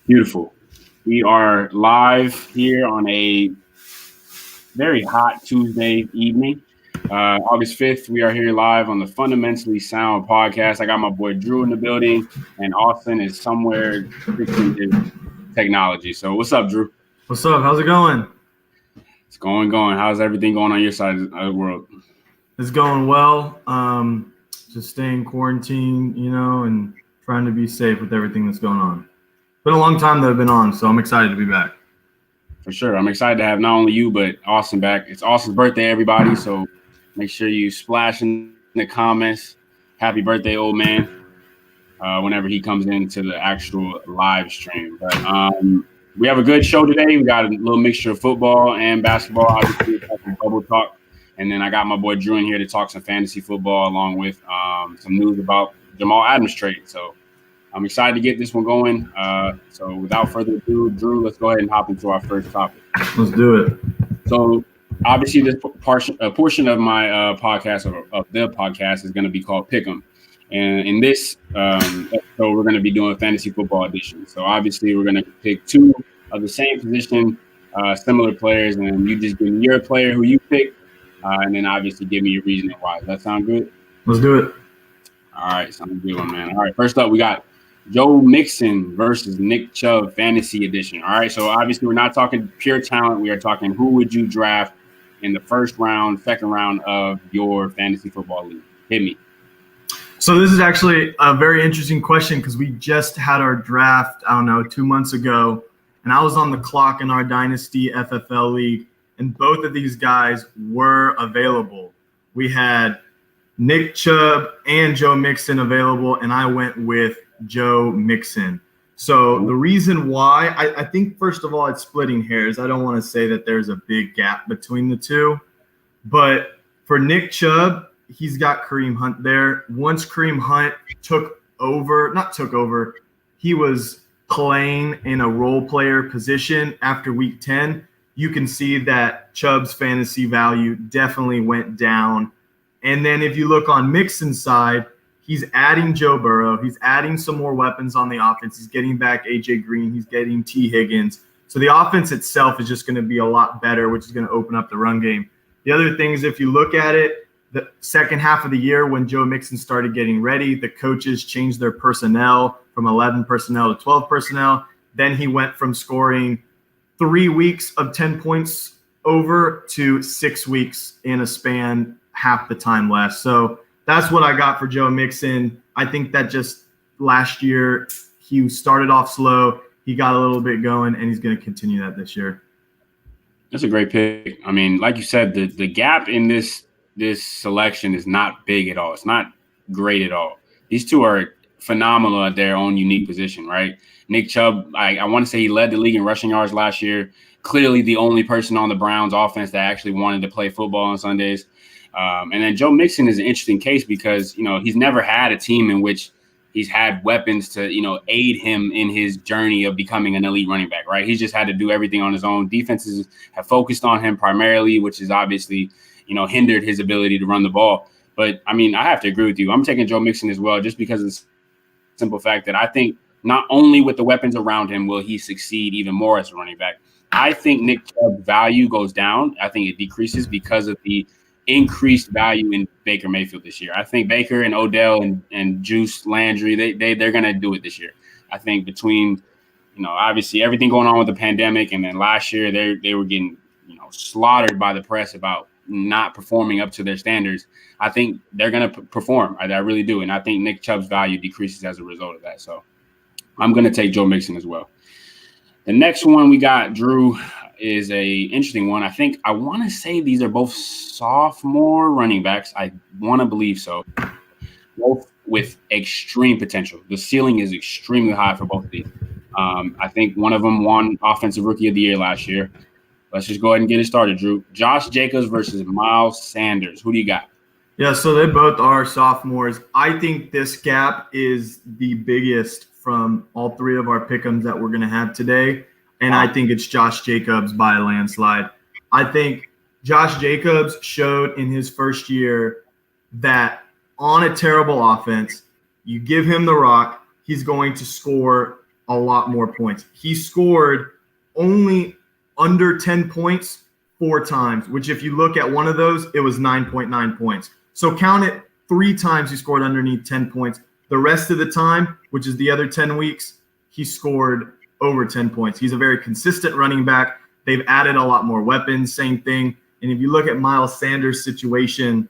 Beautiful. We are live here on a very hot Tuesday evening. August 5th, we are here live on the Fundamentally Sound podcast. I got my boy Drew in the building, and Austen is somewhere fixing his technology. So, what's up, Drew? What's up? How's it going? It's going. How's everything going on your side of the world? It's going well. Just staying quarantined, and trying to be safe with everything that's going on. It's been a long time that I've been on, so I'm excited to be back. For sure. I'm excited to have not only you, but Austin back. It's Austin's birthday, everybody. So make sure you splash in the comments. Happy birthday, old man, whenever he comes into the actual live stream. But we have a good show today. We got a little mixture of football and basketball. Obviously, some bubble talk. And then I got my boy Drew in here to talk some fantasy football along with some news about Jamal Adams trade. So I'm excited to get this one going. So without further ado, Drew, let's go ahead and hop into our first topic. Let's do it. So obviously this portion of my podcast of the podcast is going to be called Pick'em. And in this episode, we're going to be doing a fantasy football edition. So obviously we're going to pick two of the same position, similar players, and you just give me your player who you pick, and then obviously give me your reasoning why. Does that sound good? Let's do it. All right, sounds good one, man. All right, first up, we got Joe Mixon versus Nick Chubb Fantasy Edition. All right, so obviously we're not talking pure talent. We are talking who would you draft in the first round, second round of your fantasy football league. Hit me. So this is actually a very interesting question because we just had our draft, 2 months ago, and I was on the clock in our Dynasty FFL league, and both of these guys were available. We had Nick Chubb and Joe Mixon available, and I went with Joe Mixon. So the reason why, I think, first of all, it's splitting hairs. I don't want to say that there's a big gap between the two. But for Nick Chubb, he's got Kareem Hunt there. Once Kareem Hunt he was playing in a role player position after week 10. You can see that Chubb's fantasy value definitely went down. And then if you look on Mixon's side, he's adding Joe Burrow. He's adding some more weapons on the offense. He's getting back A.J. Green. He's getting T. Higgins. So the offense itself is just going to be a lot better, which is going to open up the run game. The other thing is, if you look at it, the second half of the year when Joe Mixon started getting ready, the coaches changed their personnel from 11 personnel to 12 personnel. Then he went from scoring 3 weeks of 10 points over to 6 weeks in a span, half the time less. So that's what I got for Joe Mixon. I think that just last year he started off slow. He got a little bit going, and he's going to continue that this year. That's a great pick. I mean, like you said, the gap in this selection is not big at all. It's not great at all. These two are phenomenal at their own unique position, right? Nick Chubb, I want to say he led the league in rushing yards last year. Clearly the only person on the Browns offense that actually wanted to play football on Sundays. And then Joe Mixon is an interesting case because, he's never had a team in which he's had weapons to, aid him in his journey of becoming an elite running back, right? He's just had to do everything on his own. Defenses have focused on him primarily, which is obviously, hindered his ability to run the ball. But, I mean, I have to agree with you. I'm taking Joe Mixon as well just because of the simple fact that I think not only with the weapons around him will he succeed even more as a running back. I think Nick Chubb's value goes down. I think it decreases because of the increased value in Baker Mayfield this year. I think Baker and Odell and Juice Landry, they're going to do it this year. I think between, obviously everything going on with the pandemic, and then last year they were getting, slaughtered by the press about not performing up to their standards. I think they're going to perform. I really do. And I think Nick Chubb's value decreases as a result of that. So I'm going to take Joe Mixon as well. The next one we got, Drew, is a interesting one. I want to say these are both sophomore running backs. I want to believe so. Both with extreme potential. The ceiling is extremely high for both of these. I think one of them won Offensive Rookie of the Year last year. Let's just go ahead and get it started, Drew. Josh Jacobs versus Miles Sanders. Who do you got? Yeah, so they both are sophomores. I think this gap is the biggest from all three of our pick'ems that we're going to have today. And I think it's Josh Jacobs by a landslide. I think Josh Jacobs showed in his first year that on a terrible offense, you give him the rock, he's going to score a lot more points. He scored only under 10 points 4 times, which if you look at one of those, it was 9.9 points. So count it 3 times he scored underneath 10 points. The rest of the time, which is the other 10 weeks, he scored over 10 points. He's a very consistent running back. They've added a lot more weapons, same thing. And if you look at Miles Sanders' situation,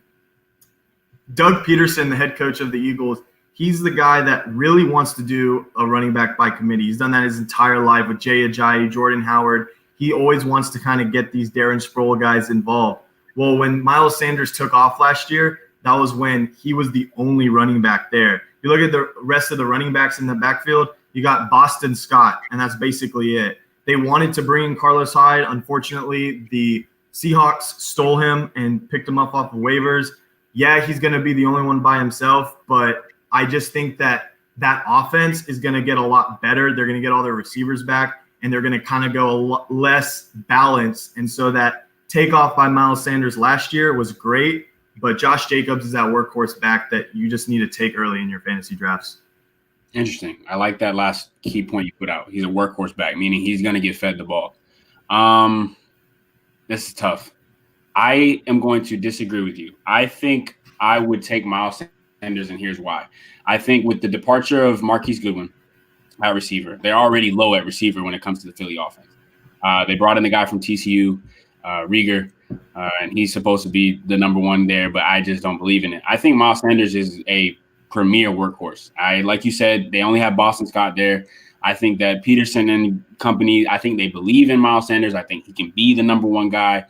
Doug Peterson, the head coach of the Eagles, he's the guy that really wants to do a running back by committee. He's done that his entire life with Jay Ajayi, Jordan Howard. He always wants to kind of get these Darren Sproles guys involved. Well, when Miles Sanders took off last year, that was when he was the only running back there. If you look at the rest of the running backs in the backfield, you got Boston Scott, and that's basically it. They wanted to bring in Carlos Hyde. Unfortunately, the Seahawks stole him and picked him up off of waivers. Yeah, he's going to be the only one by himself, but I just think that offense is going to get a lot better. They're going to get all their receivers back, and they're going to kind of go a lot less balanced. And so that takeoff by Miles Sanders last year was great, but Josh Jacobs is that workhorse back that you just need to take early in your fantasy drafts. Interesting. I like that last key point you put out. He's a workhorse back, meaning he's going to get fed the ball. This is tough. I am going to disagree with you. I think I would take Miles Sanders, and here's why. I think with the departure of Marquise Goodwin at receiver, they're already low at receiver when it comes to the Philly offense. They brought in the guy from TCU, Rieger, and he's supposed to be the number one there, but I just don't believe in it. I think Miles Sanders is a premier workhorse. Like you said, they only have Boston Scott there. I think that Peterson and company, I think they believe in Miles Sanders. I think he can be the number one guy.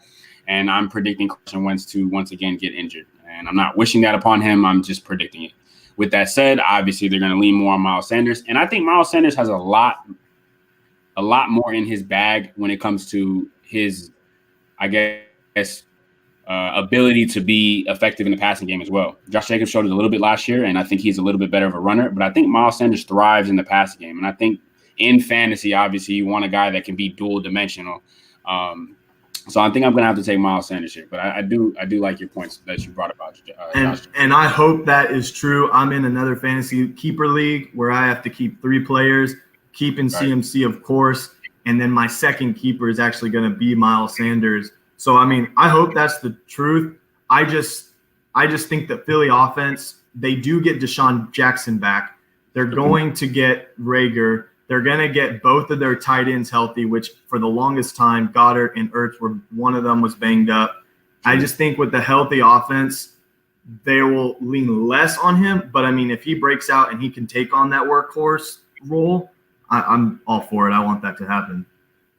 And I'm predicting Carson Wentz to once again get injured. And I'm not wishing that upon him. I'm just predicting it. With that said, obviously they're going to lean more on Miles Sanders. And I think Miles Sanders has a lot more in his bag when it comes to his, I guess, ability to be effective in the passing game as well. Josh Jacobs showed it a little bit last year, and I think he's a little bit better of a runner. But I think Miles Sanders thrives in the passing game. And I think in fantasy, obviously, you want a guy that can be dual dimensional. So I think I'm going to have to take Miles Sanders here, but I do like your points that you brought about. And I hope that is true. I'm in another fantasy keeper league where I have to keep 3 players, keeping CMC, of course, and then my second keeper is actually going to be Miles Sanders. So, I mean, I hope that's the truth. I just think that Philly offense, they do get Deshaun Jackson back. They're going to get Rager. They're going to get both of their tight ends healthy, which for the longest time, Goddard and Ertz were one of them was banged up. I just think with the healthy offense, they will lean less on him. But, I mean, if he breaks out and he can take on that workhorse role, I'm all for it. I want that to happen.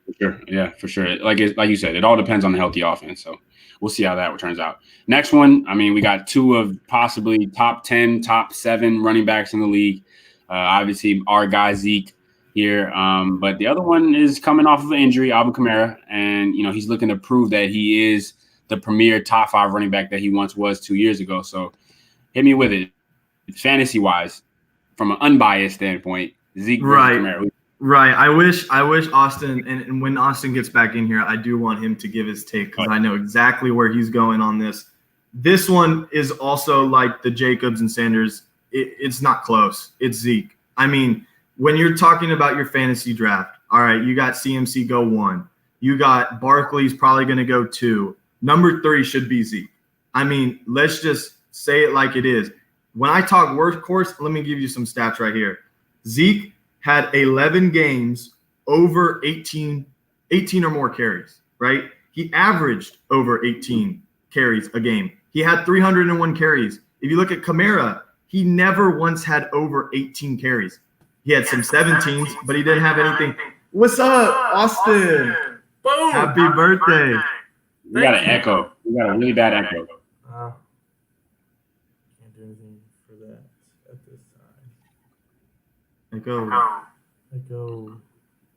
For sure. Yeah, for sure. Like you said, it all depends on the healthy offense. So we'll see how that turns out. Next one, I mean, we got 2 of possibly top 10, top 7 running backs in the league. Obviously, our guy Zeke here. But the other one is coming off of an injury, Alvin Kamara. And, you know, he's looking to prove that he is the premier top 5 running back that he once was 2 years ago. So hit me with it. Fantasy-wise, from an unbiased standpoint, Zeke versus Kamara. Right. I wish Austen, and when Austen gets back in here, I do want him to give his take because I know exactly where he's going on this. This one is also like the Jacobs and Sanders. It's not close. It's Zeke. I mean, when you're talking about your fantasy draft, all right, you got CMC go 1. You got Barkley's probably going to go 2. Number 3 should be Zeke. I mean, let's just say it like it is. When I talk workhorse, let me give you some stats right here. Zeke had 11 games over 18 or more carries, right? He averaged over 18 carries a game. He had 301 carries. If you look at Kamara, he never once had over 18 carries. He had some 17s, but he didn't have anything. What's up, Austen? Boom! Happy birthday. We got an echo. We got a really bad echo. Can't do anything for that at this time. Echo.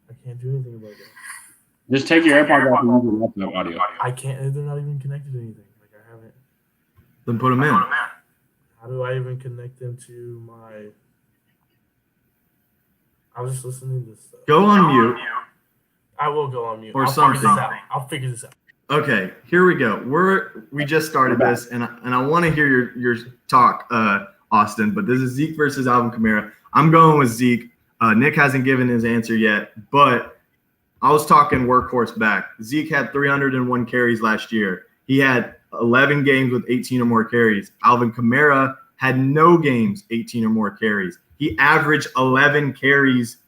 I can't do anything about that. Just take your AirPods off and use your laptop audio. I can't. They're not even connected to anything. Like I haven't. Then put them in. How do I even connect them to my? I was just listening to this stuff. Go on mute. I will go on mute. Or I'll something. I'll figure this out. Okay, here we go. We just started this, and I want to hear your talk, Austen. But this is Zeke versus Alvin Kamara. I'm going with Zeke. Nick hasn't given his answer yet, but I was talking workhorse back. Zeke had 301 carries last year. He had 11 games with 18 or more carries. Alvin Kamara had no games, 18 or more carries. He averaged 11 carries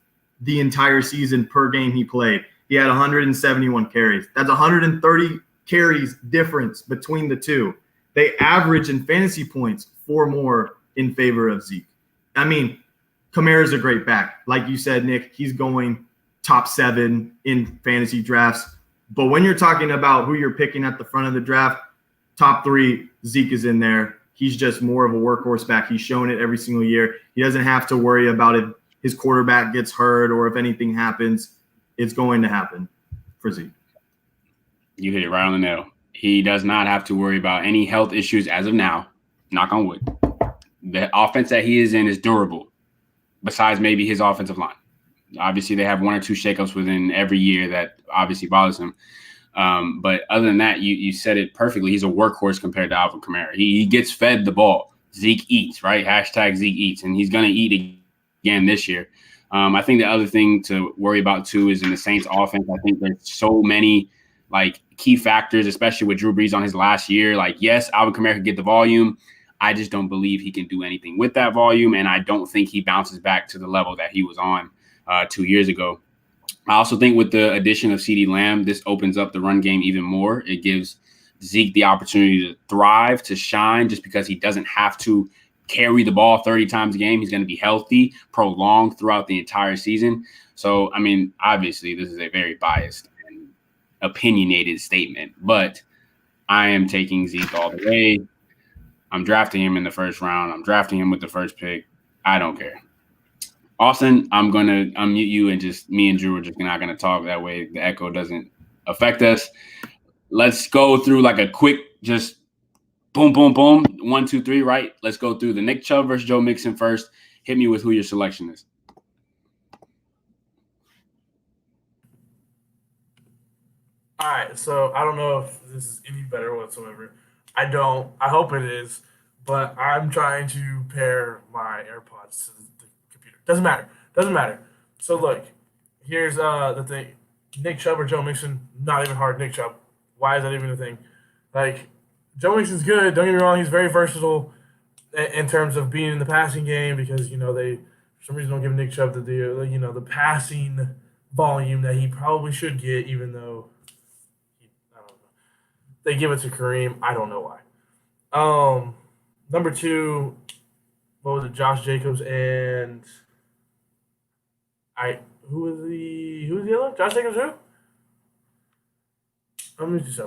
the entire season per game he played. He had 171 carries. That's 130 carries difference between the two. They average in fantasy points 4 more in favor of Zeke. I mean, Kamara's a great back. Like you said, Nick, he's going top 7 in fantasy drafts. But when you're talking about who you're picking at the front of the draft, top 3, Zeke is in there. He's just more of a workhorse back. He's shown it every single year. He doesn't have to worry about if his quarterback gets hurt or if anything happens. It's going to happen for Zeke. You hit it right on the nail. He does not have to worry about any health issues as of now. Knock on wood. The offense that he is in is durable, besides maybe his offensive line. Obviously, they have 1 or 2 shakeups within every year that obviously bothers him. But other than that, you said it perfectly. He's a workhorse compared to Alvin Kamara. He gets fed the ball. Zeke eats, right? Hashtag Zeke eats. And he's going to eat again this year. I think the other thing to worry about, too, is in the Saints offense. I think there's so many key factors, especially with Drew Brees on his last year. Yes, Alvin Kamara could get the volume. I just don't believe he can do anything with that volume. And I don't think he bounces back to the level that he was on 2 years ago. I also think with the addition of CeeDee Lamb, this opens up the run game even more. It gives Zeke the opportunity to thrive, to shine, just because he doesn't have to carry the ball 30 times a game. He's going to be healthy, prolonged throughout the entire season. So, I mean, obviously, this is a very biased and opinionated statement, but I am taking Zeke all the way. I'm drafting him in the first round. I'm drafting him with the first pick. I don't care. Austen, I'm going to unmute you, and just me and Drew are just not going to talk. That way the echo doesn't affect us. Let's go through a quick just boom, boom, boom. 1, 2, 3, right? Let's go through the Nick Chubb versus Joe Mixon first. Hit me with who your selection is. All right, so I don't know if this is any better whatsoever. I don't. I hope it is, but I'm trying to pair my AirPods to the computer. Doesn't matter. So look, here's the thing. Nick Chubb or Joe Mixon, not even hard. Nick Chubb. Why is that even a thing? Joe Mixon's good. Don't get me wrong. He's very versatile in terms of being in the passing game because, they for some reason don't give Nick Chubb the passing volume that he probably should get, even though I don't know. They give it to Kareem. I don't know why. Number 2, what was it? Josh Jacobs and who was the other? Josh Jacobs who? Let me just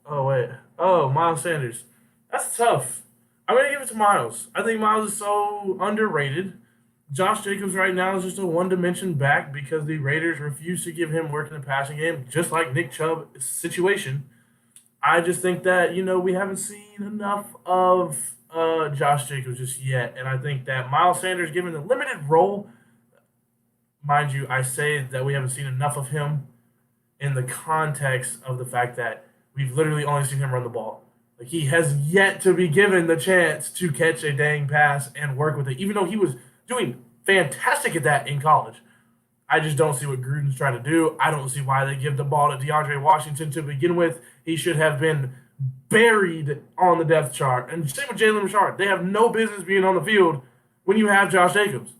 Oh wait. Oh, Miles Sanders. That's tough. I'm gonna give it to Miles. I think Miles is so underrated. Josh Jacobs right now is just a one-dimension back because the Raiders refuse to give him work in the passing game, just like Nick Chubb's situation. I just think that, we haven't seen enough of Josh Jacobs just yet. And I think that Miles Sanders, given the limited role, mind you, I say that we haven't seen enough of him in the context of the fact that we've literally only seen him run the ball. He has yet to be given the chance to catch a dang pass and work with it, even though he was doing fantastic at that in college. I just don't see what Gruden's trying to do. I don't see why they give the ball to DeAndre Washington to begin with. He should have been buried on the depth chart. And same with Jalen Richard. They have no business being on the field when you have Josh Jacobs.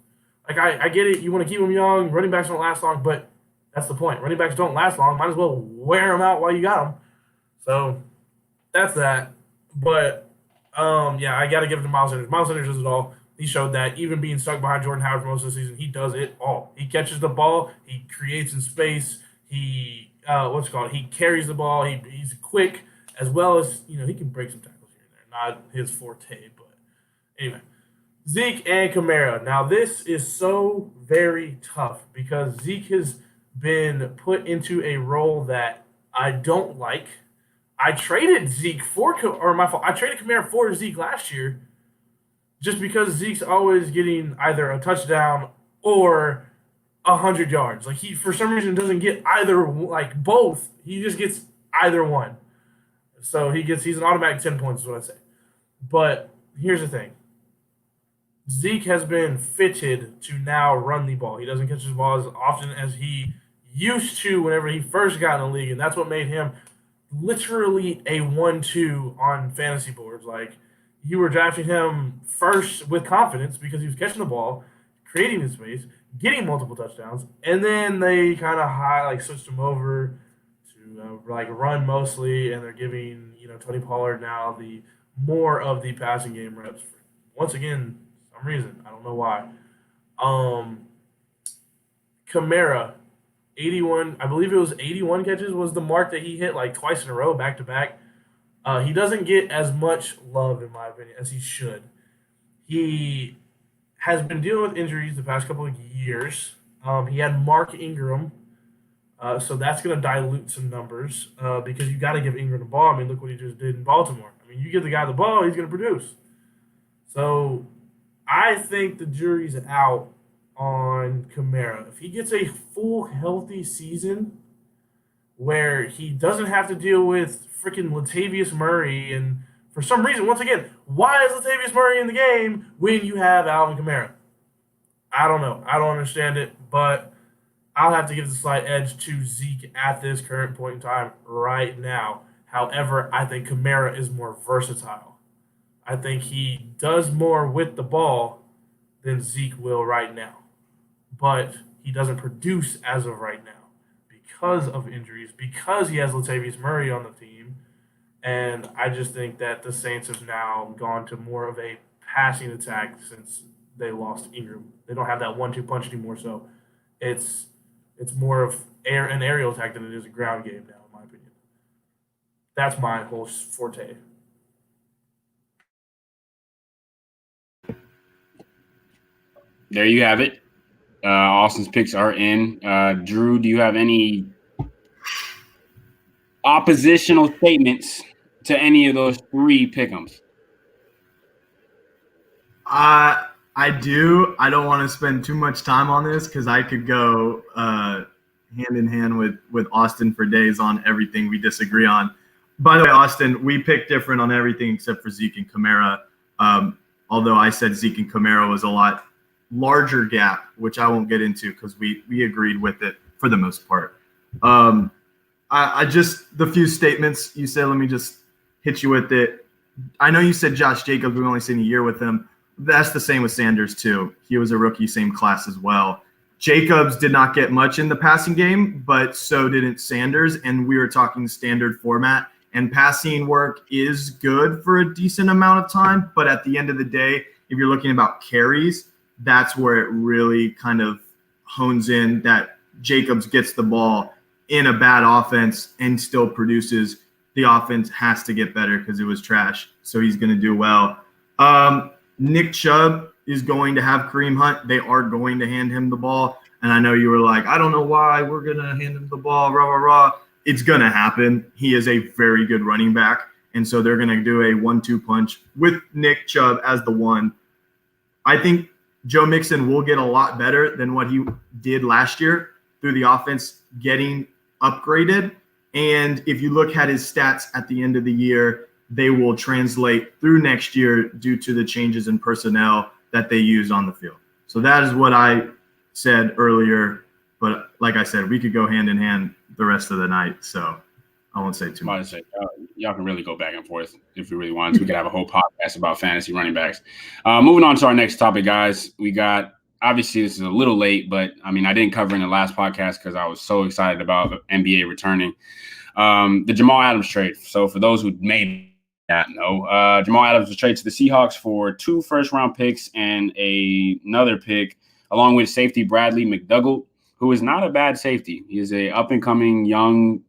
I get it. You want to keep him young. Running backs don't last long, but that's the point. Running backs don't last long. Might as well wear them out while you got them. So that's that. But, I got to give it to Miles Sanders. Miles Sanders does it all. He showed that even being stuck behind Jordan Howard for most of the season, he does it all. He catches the ball. He creates in space. He, he carries the ball. He's quick as well as, he can break some tackles here and there. Not his forte, but anyway. Zeke and Kamara. Now, this is so very tough because Zeke has been put into a role that I don't like. I traded I traded Kamara for Zeke last year just because Zeke's always getting either a touchdown or 100 yards. He, for some reason, doesn't get either, both. He just gets either one. So he's an automatic 10 points is what I say. But here's the thing. Zeke has been fitted to now run the ball. He doesn't catch his ball as often as he used to whenever he first got in the league, and that's what made him literally a 1-2 on fantasy boards. Like, you were drafting him first with confidence because he was catching the ball, creating the space, getting multiple touchdowns, and then they kind of switched him over to run mostly, and they're giving Tony Pollard now the more of the passing game reps. Once again, some reason I don't know why. Um, Kamara, 81. I believe it was 81 catches was the mark that he hit like twice in a row, back to back. He doesn't get as much love, in my opinion, as he should. He has been dealing with injuries the past couple of years. He had Mark Ingram, so that's going to dilute some numbers because you got to give Ingram the ball. I mean, look what he just did in Baltimore. I mean, you give the guy the ball, he's going to produce. So I think the jury's out on Kamara. If he gets a full healthy season where he doesn't have to deal with freaking Latavius Murray, and for some reason, once again, why is Latavius Murray in the game when you have Alvin Kamara? I don't know. I don't understand it, but I'll have to give the slight edge to Zeke at this current point in time right now. However, I think Kamara is more versatile. I think he does more with the ball than Zeke will right now. But he doesn't produce as of right now because of injuries, because he has Latavius Murray on the team. And I just think that the Saints have now gone to more of a passing attack since they lost Ingram. They don't have that 1-2 punch anymore, so it's more of an aerial attack than it is a ground game now, in my opinion. That's my whole forte. There you have it. Austin's picks are in. Drew, do you have any oppositional statements to any of those three pick'ems? I do. I don't want to spend too much time on this because I could go hand in hand with Austen for days on everything we disagree on. By the way, Austen, we picked different on everything except for Zeke and Kamara. Although I said Zeke and Kamara was a lot larger gap, which I won't get into because we agreed with it for the most part. I just the few statements you said. Let me just hit you with it. I know you said Josh Jacobs. We've only seen a year with him. That's the same with Sanders too. He was a rookie, same class as well. Jacobs did not get much in the passing game, but so didn't Sanders. And we were talking standard format. And passing work is good for a decent amount of time. But at the end of the day, if you're looking about carries, that's where it really kind of hones in that Jacobs gets the ball in a bad offense and still produces. The offense has to get better because it was trash. So he's going to do well. Nick Chubb is going to have Kareem Hunt. They are going to hand him the ball. And I know you were like, I don't know why we're going to hand him the ball, rah, rah, rah. It's going to happen. He is a very good running back. And so they're going to do a 1-2 punch with Nick Chubb as the one. I think Joe Mixon will get a lot better than what he did last year through the offense getting upgraded. And if you look at his stats at the end of the year, they will translate through next year due to the changes in personnel that they use on the field. So that is what I said earlier. But like I said, we could go hand in hand the rest of the night. So I won't say too much. Y'all can really go back and forth if we really wanted to. We could have a whole podcast about fantasy running backs. Moving on to our next topic, guys. We got, obviously this is a little late, but I mean, I didn't cover in the last podcast because I was so excited about NBA returning. The Jamal Adams trade. So for those who may not know, Jamal Adams was traded to the Seahawks for 2 first-round picks and another pick, along with safety Bradley McDougald, who is not a bad safety. He is a up-and-coming, young,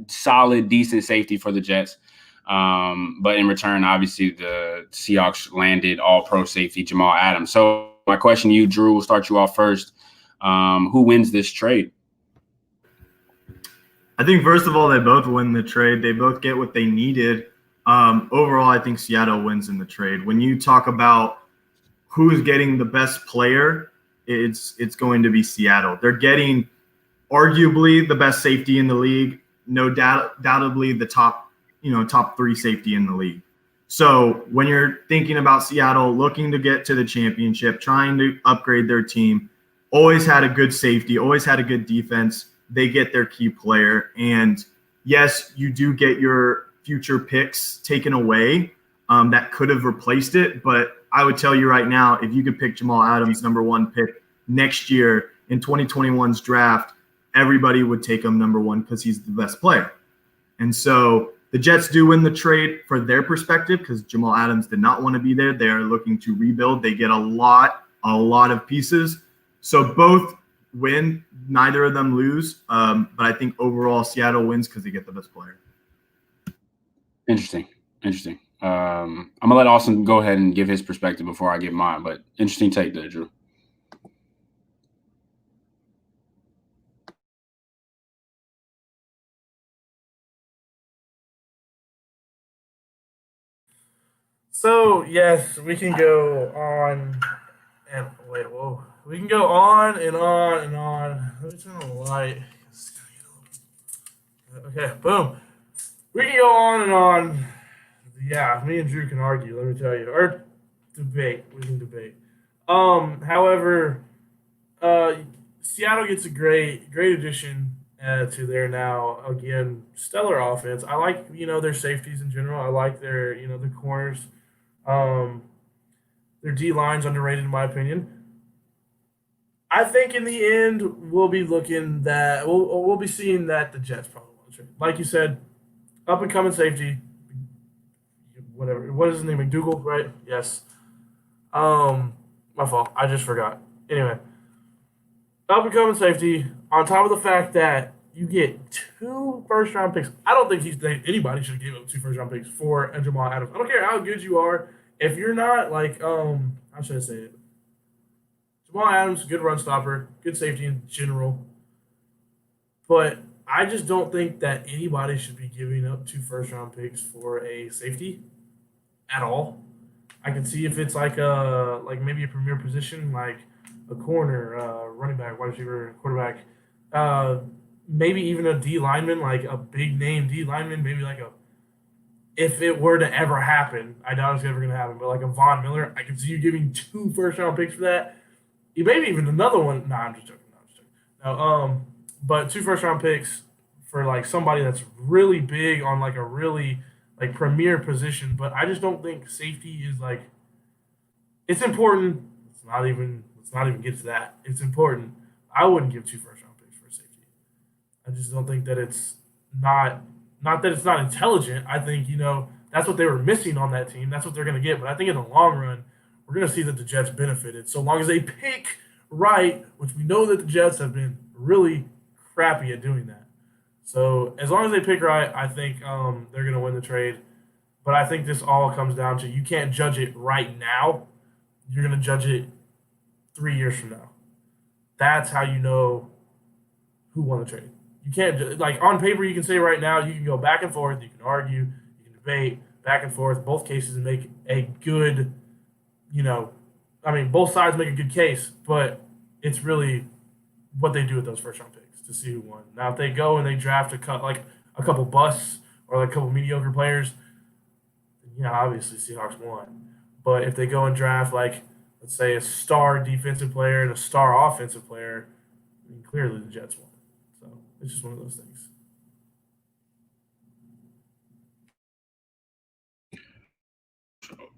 solid, decent safety for the Jets. But in return, obviously, the Seahawks landed all-pro safety Jamal Adams. So my question to you, Drew, will start you off first. Who wins this trade? I think, first of all, they both win the trade. They both get what they needed. Overall, I think Seattle wins in the trade. When you talk about who's getting the best player, it's going to be Seattle. They're getting arguably the best safety in the league, no doubt, doubtably the top 3 safety in the league. So when you're thinking about Seattle looking to get to the championship, trying to upgrade their team, always had a good safety, always had a good defense. They get their key player. And yes, you do get your future picks taken away that could have replaced it. But I would tell you right now, if you could pick Jamal Adams, number 1 pick next year in 2021's draft, everybody would take him number 1 because he's the best player. And so the Jets do win the trade for their perspective because Jamal Adams did not want to be there. They are looking to rebuild. They get a lot of pieces. So both win, neither of them lose. But I think overall Seattle wins because they get the best player. Interesting. I'm gonna let Austen go ahead and give his perspective before I give mine. But interesting take there, Drew. So yes, we can go on and wait. Whoa, we can go on and on and on. Let me turn the light. Okay, boom. We can go on and on. Yeah, me and Drew can argue. Let me tell you, or debate. We can debate. However, Seattle gets a great addition to their now again stellar offense. I like their safeties in general. I like their their corners. Their D line's underrated in my opinion. I think in the end we'll be looking that we'll be seeing that the Jets probably won the trade. Like you said, up and coming safety. Whatever. What is his name? McDougal, right? Yes. My fault. I just forgot. Anyway, up and coming safety. On top of the fact that you get 2 first-round picks. I don't think anybody should give up 2 first-round picks for a Jamal Adams. I don't care how good you are. If you're not like how should I say it? Jamal Adams, good run stopper, good safety in general. But I just don't think that anybody should be giving up 2 first-round picks for a safety at all. I can see if it's like maybe a premier position like a corner, running back, wide receiver, quarterback, maybe even a D lineman, like a big name D lineman, maybe like if it were to ever happen, I doubt it's ever going to happen, but like a Von Miller, I can see you giving 2 first-round picks for that. You maybe even another one. Nah, I'm just joking. No, but 2 first-round picks for like somebody that's really big on like a really like premier position, but I just don't think safety is like it's important. Let's not even get to that. It's important. I wouldn't give 2 first-round picks for a safety. I just don't think that it's not that it's not intelligent. I think that's what they were missing on that team. That's what they're going to get. But I think in the long run, we're going to see that the Jets benefited so long as they pick right, which we know that the Jets have been really crappy at doing that. So as long as they pick right, I think they're going to win the trade. But I think this all comes down to you can't judge it right now. You're going to judge it 3 years from now. That's how you know who won the trade. You can't, like on paper, you can say right now, you can go back and forth, you can argue, you can debate back and forth, both cases, and make a good, both sides make a good case, but it's really what they do with those first round picks to see who won. Now, if they go and they draft a couple busts or like a couple mediocre players, obviously Seahawks won. But if they go and draft like, let's say, a star defensive player and a star offensive player, clearly the Jets won. So it's just one of those things.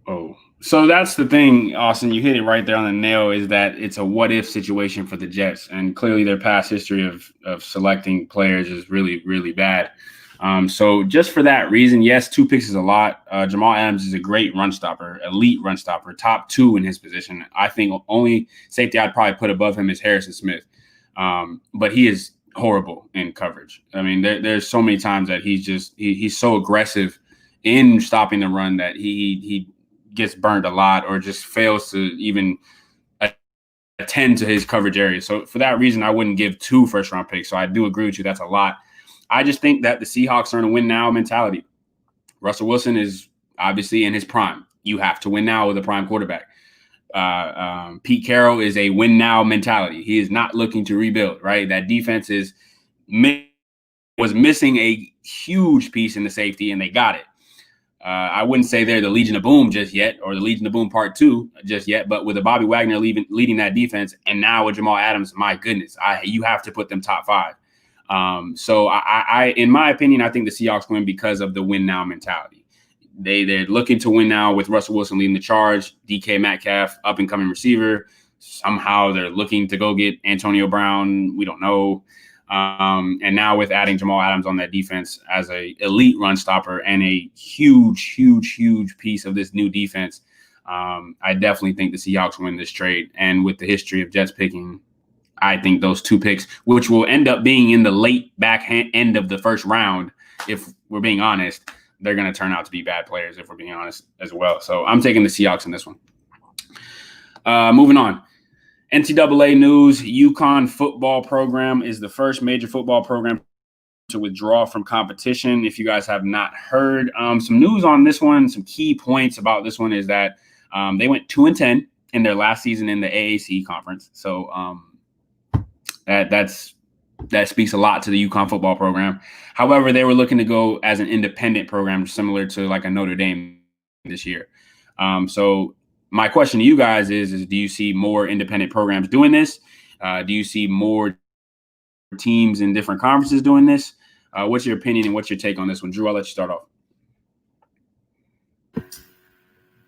Oh, so that's the thing, Austin. You hit it right there on the nail. Is that it's a what if situation for the Jets, and clearly their past history of selecting players is really, really bad. So just for that reason, yes, 2 picks is a lot. Jamal Adams is a great run stopper, elite run stopper, top 2 in his position. I think only safety I'd probably put above him is Harrison Smith, but he is horrible in coverage. I mean, there's so many times that he's so aggressive in stopping the run that he gets burned a lot or just fails to even attend to his coverage area. So for that reason, I wouldn't give 2 first-round picks. So I do agree with you. That's a lot. I just think that the Seahawks are in a win now mentality. Russell Wilson is obviously in his prime. You have to win now with a prime quarterback. Pete Carroll is a win now mentality. He is not looking to rebuild, right? That defense was missing a huge piece in the safety, and they got it. I wouldn't say they're the Legion of Boom just yet, or the Legion of Boom Part 2 just yet, but with a Bobby Wagner leading that defense, and now with Jamal Adams, my goodness, you have to put them top 5. So I, in my opinion, I think the Seahawks win because of the win now mentality. They're looking to win now with Russell Wilson leading the charge, DK Metcalf, up and coming receiver. Somehow they're looking to go get Antonio Brown. We don't know. And now with adding Jamal Adams on that defense as a elite run stopper and a huge piece of this new defense, I definitely think the Seahawks win this trade. And with the history of Jets picking, I think those 2 picks, which will end up being in the late back end of the first round, if we're being honest, they're going to turn out to be bad players, if we're being honest as well. So I'm taking the Seahawks in this one. Moving on. NCAA news, UConn football program is the first major football program to withdraw from competition. If you guys have not heard, some news on this one, some key points about this one is that they went 2-10 in their last season in the AAC conference. So that speaks a lot to the UConn football program. However, they were looking to go as an independent program, similar to like a Notre Dame this year. So my question to you guys is do you see more independent programs doing this? Do you see more teams in different conferences doing this? What's your opinion and what's your take on this one? Drew, I'll let you start off.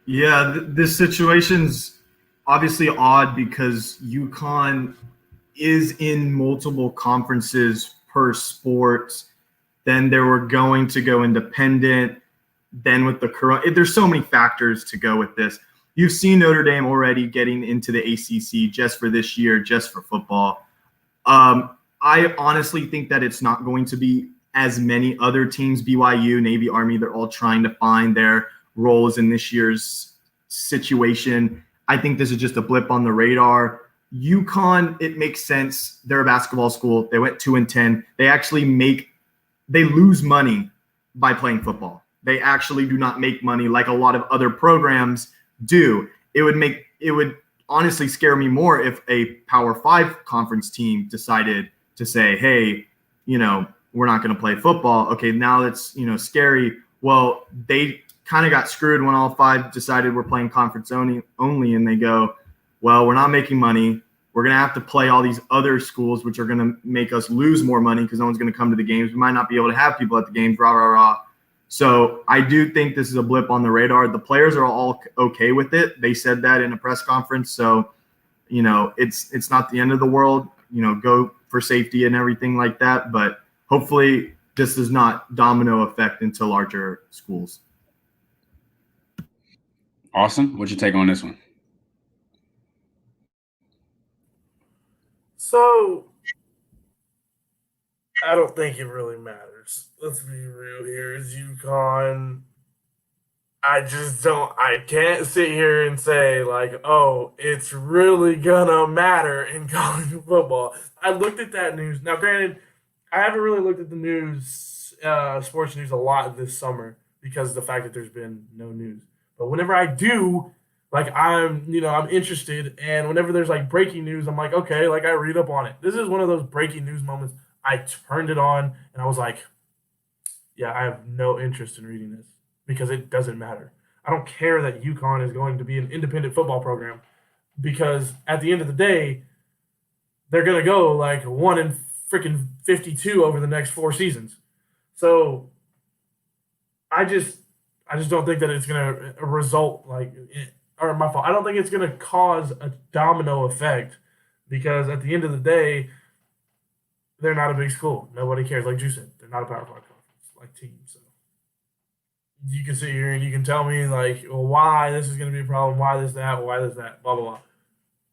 Yeah, this situation's obviously odd because UConn is in multiple conferences per sport. Then they were going to go independent. Then with the corona, there's so many factors to go with this. You've seen Notre Dame already getting into the ACC just for this year, just for football. I honestly think that it's not going to be as many other teams, BYU, Navy, Army, they're all trying to find their roles in this year's situation. I think this is just a blip on the radar. UConn, it makes sense. They're a basketball school. They went 2-10. They lose money by playing football. They actually do not make money like a lot of other programs do. It would honestly scare me more if a Power 5 conference team decided to say, hey, we're not going to play football. Okay, now that's, scary. Well, they kind of got screwed when all 5 decided we're playing conference only, and they go, well, we're not making money. We're going to have to play all these other schools, which are going to make us lose more money because no one's going to come to the games. We might not be able to have people at the games, rah, rah, rah. So I do think this is a blip on the radar. The players are all okay with it. They said that in a press conference. So, it's not the end of the world, go for safety and everything like that. But hopefully this does not domino effect into larger schools. Austen, what's your take on this one? So, I don't think it really matters. Let's be real here. It's UConn. I can't sit here and say, it's really gonna matter in college football. I looked at that news. Now, granted, I haven't really looked at the news, sports news a lot this summer because of the fact that there's been no news. But whenever I do, I'm interested, and whenever there's breaking news, I'm like, okay, I read up on it. This is one of those breaking news moments. I turned it on and I was like, yeah, I have no interest in reading this because it doesn't matter. I don't care that UConn is going to be an independent football program because at the end of the day, they're going to go 1-52 over the next 4 seasons. So I just don't think that it's going to result or my fault. I don't think it's going to cause a domino effect because at the end of the day, they're not a big school. Nobody cares. Like Drew said, they're not a Power 5 conference team. So you can sit here and you can tell me why this is going to be a problem, why this, that, blah, blah, blah.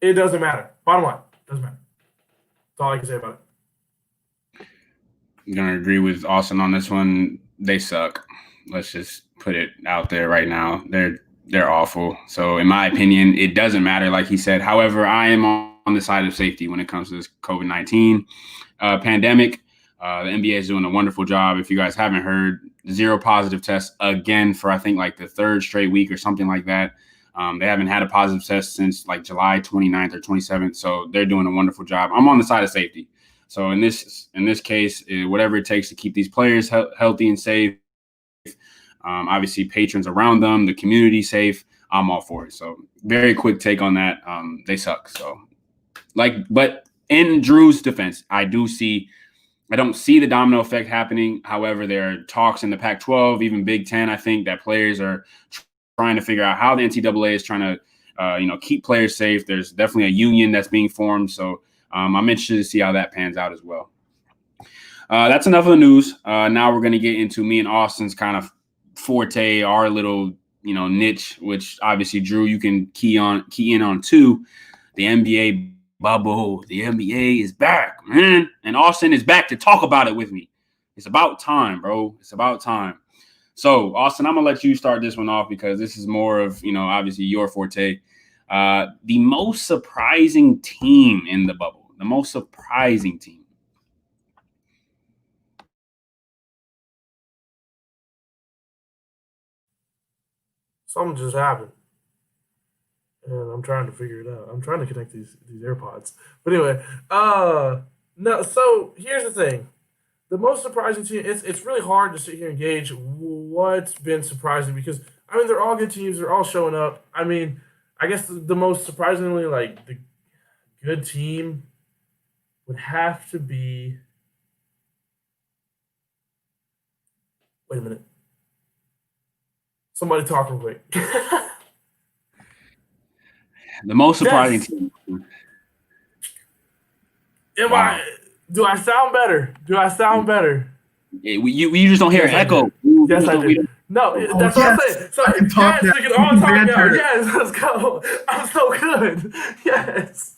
It doesn't matter. Bottom line, doesn't matter. That's all I can say about it. I'm going to agree with Austen on this one. They suck. Let's just put it out there right now. They're awful. So in my opinion, it doesn't matter, like he said. However, I am on the side of safety when it comes to this COVID-19 pandemic. The NBA is doing a wonderful job. If you guys haven't heard, 0 positive tests again for I think the 3rd straight week or something like that. They haven't had a positive test since July 29th or 27th. So they're doing a wonderful job. I'm on the side of safety. So in this case, whatever it takes to keep these players healthy and safe, obviously patrons around them, the community safe. I'm all for it. So very quick take on that. They suck. So but in Drew's defense, I don't see the domino effect happening. However, there are talks in the Pac-12, even Big Ten. I think that players are trying to figure out how the NCAA is trying to, keep players safe. There's definitely a union that's being formed. So I'm interested to see how that pans out as well. That's enough of the news. Now we're going to get into me and Austin's kind of forte, our little, niche, which obviously, Drew, you can key in on too. The NBA bubble. The NBA is back, man. And Austin is back to talk about it with me. It's about time, bro. It's about time. So, Austin, I'm going to let you start this one off because this is more of, obviously your forte. The most surprising team in the bubble. The most surprising team. Something just happened. And I'm trying to figure it out. I'm trying to connect these AirPods. But anyway, no, so here's the thing. The most surprising team, it's really hard to sit here and gauge what's been surprising because, they're all good teams. They're all showing up. I guess the most surprisingly, the good team would have to be. Wait a minute. Somebody talk real quick. The most surprising team. Do I sound better? You just don't hear an echo. Yes, I do. No, that's what I'm saying. So, we can all talk now. Yes, let's go. I'm so good. Yes.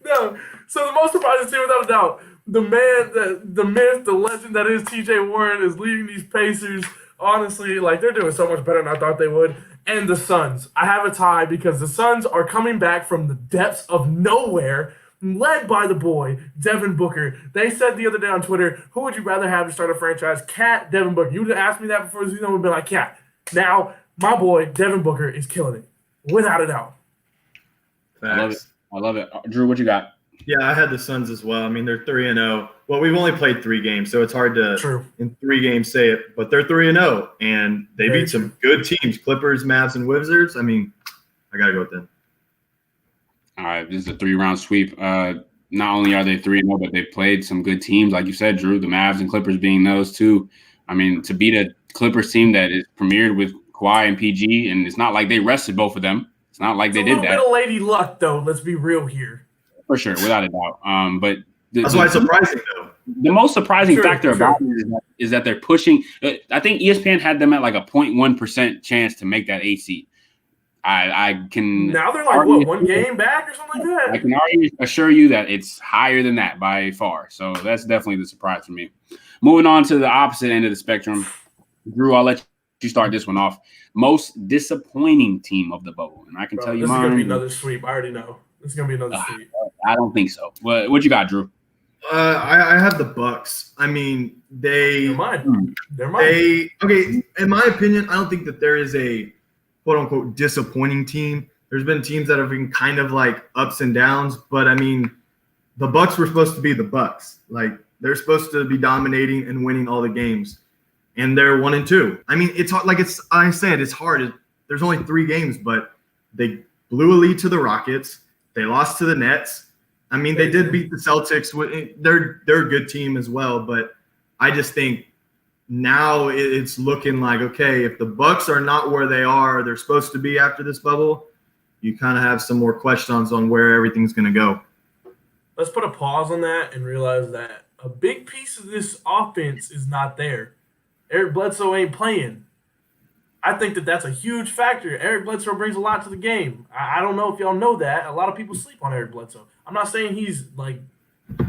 No. So the most surprising team, without a doubt, the man, the myth, the legend that is TJ Warren is leading these Pacers. Honestly, they're doing so much better than I thought they would. And the Suns. I have a tie because the Suns are coming back from the depths of nowhere, led by the boy, Devin Booker. They said the other day on Twitter, who would you rather have to start a franchise? Cat, Devin Booker. You would have asked me that before the season, would have been like, Cat. Now, my boy, Devin Booker, is killing it. Without a doubt. Facts. I love it. Drew, what you got? Yeah, I had the Suns as well. They're 3-0. Well, we've only played 3 games, so it's hard to in 3 games say it. But they're 3-0, and they beat some good teams: Clippers, Mavs, and Wizards. I gotta go with them. All right, this is a 3-round sweep. Not only are they 3-0, but they've played some good teams, like you said, Drew. The Mavs and Clippers being those two. To beat a Clippers team that is premiered with Kawhi and PG, and it's not like they rested both of them. It's not like they did that. A little bit of lady luck, though. Let's be real here. For sure, without a doubt. But that's why it's surprising, though. The most surprising factor about it is that they're pushing. I think ESPN had them at a 0.1% chance to make that 8 seed. I can now they're one game back or something like that. I can already assure you that it's higher than that by far. So that's definitely the surprise for me. Moving on to the opposite end of the spectrum, Drew, I'll let you start this one off. Most disappointing team of the bubble, and I can tell you this mine. This is gonna be another sweep. I already know. This is gonna be another sweep. I don't think so. What you got, Drew? I have the Bucks. They're mine. Okay. In my opinion, I don't think that there is a quote unquote disappointing team. There's been teams that have been kind of ups and downs, but the Bucks were supposed to be the Bucks. They're supposed to be dominating and winning all the games, and they're 1-2. It's hard. I said, it's hard. There's only 3 games, but they blew a lead to the Rockets. They lost to the Nets. They did beat the Celtics. They're a good team as well, but I just think now it's looking like, okay, if the Bucks are not where they're supposed to be after this bubble, you kind of have some more questions on where everything's going to go. Let's put a pause on that and realize that a big piece of this offense is not there. Eric Bledsoe ain't playing. I think that's a huge factor. Eric Bledsoe brings a lot to the game. I don't know if y'all know that. A lot of people sleep on Eric Bledsoe. I'm not saying he's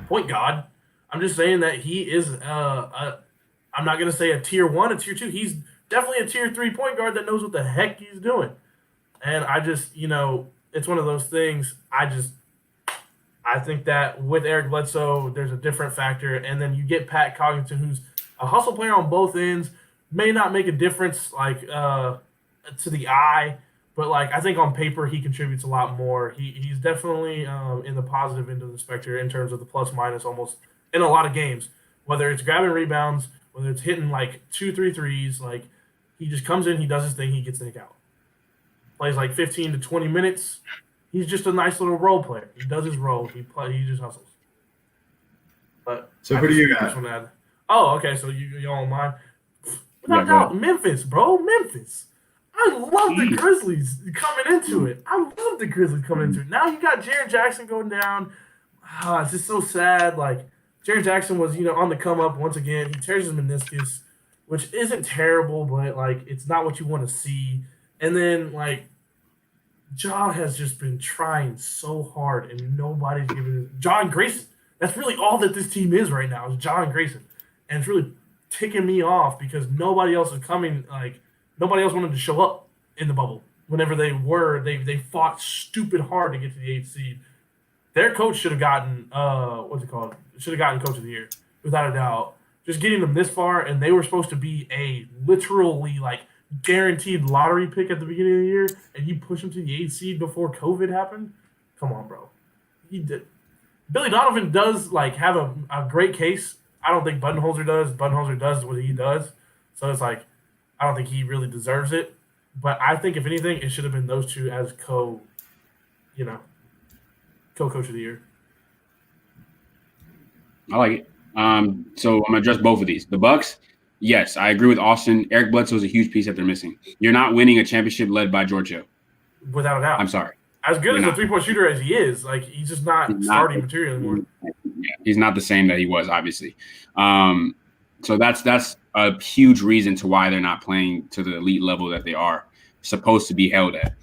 point guard. I'm just saying that he is I'm not going to say a tier 1, a tier 2. He's definitely a tier 3 point guard that knows what the heck he's doing. And I just, it's one of those things. I think that with Eric Bledsoe, there's a different factor. And then you get Pat Connaughton, who's a hustle player on both ends. May not make a difference to the eye, but I think on paper he contributes a lot more. He's definitely in the positive end of the spectrum in terms of the plus minus almost in a lot of games, whether it's grabbing rebounds, whether it's hitting like 2, 3 threes, like he just comes in, he does his thing, he gets the heck out. Plays like 15 to 20 minutes. He's just a nice little role player. He does his role. He just hustles. But So who do you got? Oh, okay. So you all mind? Without Yeah, doubt, Memphis, bro. Memphis. I love the Grizzlies coming into it. Now you got Jaren Jackson going down. It's just so sad. Like Jaren Jackson was, on the come up once again. He tears his meniscus, which isn't terrible, but like it's not what you want to see. And then like Ja has just been trying so hard, and nobody's giving it. Ja and Grayson. That's really all that this team is right now is Ja and Grayson, and it's really ticking me off because nobody else is coming. Like nobody else wanted to show up in the bubble. Whenever they were, they fought stupid hard to get to the 8th seed. Their coach should have gotten what's it called? Should have gotten Coach of the Year without a doubt. Just getting them this far, and they were supposed to be a literally like guaranteed lottery pick at the beginning of the year, and you push them to the 8th seed before COVID happened. Come on, bro. He did. Billy Donovan does like have a great case. I don't think Budenholzer does. Budenholzer does what he does. So it's like I don't think he really deserves it. But I think if anything, it should have been those two as co-coach of the year. I like it. So I'm gonna address both of these. The Bucks, yes, I agree with Austen. Eric Bledsoe is a huge piece that they're missing. You're not winning a championship led by George Hill. Without a doubt. I'm sorry. As good as a 3-point shooter as he is, like he's just not starting material anymore. Yeah, he's not the same that he was, obviously. So that's a huge reason to why they're not playing to the elite level that they are supposed to be held at.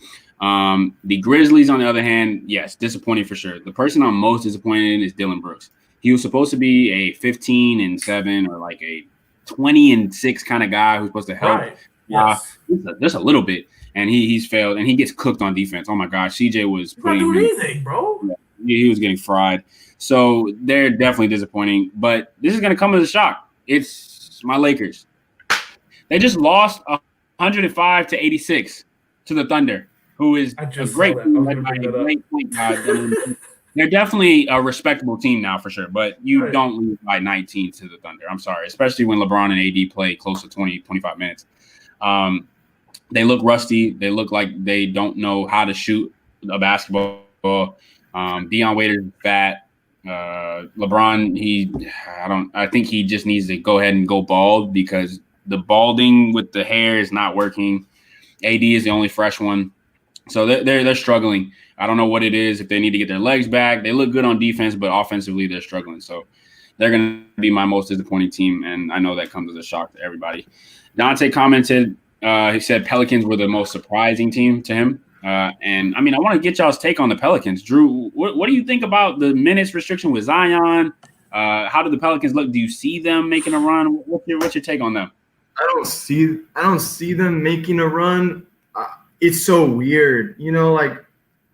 The Grizzlies, on the other hand, yes, disappointing for sure. The person I'm most disappointed in is Dylan Brooks. He was supposed to be a 15-7 or like a 20-6 kind of guy who's supposed to help just a little bit. And he's failed, and he gets cooked on defense. Oh my gosh, CJ was not doing anything, bro. He was getting fried. So they're definitely disappointing. But this is going to come as a shock. It's my Lakers. They just lost 105-86 to the Thunder, who is a great point guard. They're definitely a respectable team now for sure, but you don't lose by 19 to the Thunder. I'm sorry, especially when LeBron and AD play close to 20, 25 minutes. They look rusty. They look like they don't know how to shoot a basketball. Dion Waiters is fat. LeBron, I think he just needs to go ahead and go bald because the balding with the hair is not working. AD is the only fresh one. So they're struggling. I don't know what it is, if they need to get their legs back. They look good on defense, but offensively they're struggling. So they're going to be my most disappointing team, and I know that comes as a shock to everybody. Dante commented, he said Pelicans were the most surprising team to him. And, I mean, I want to get y'all's take on the Pelicans. Drew, what do you think about the minutes restriction with Zion? How do the Pelicans look? Do you see them making a run? What's your take on them? I don't see them making a run. It's so weird. Like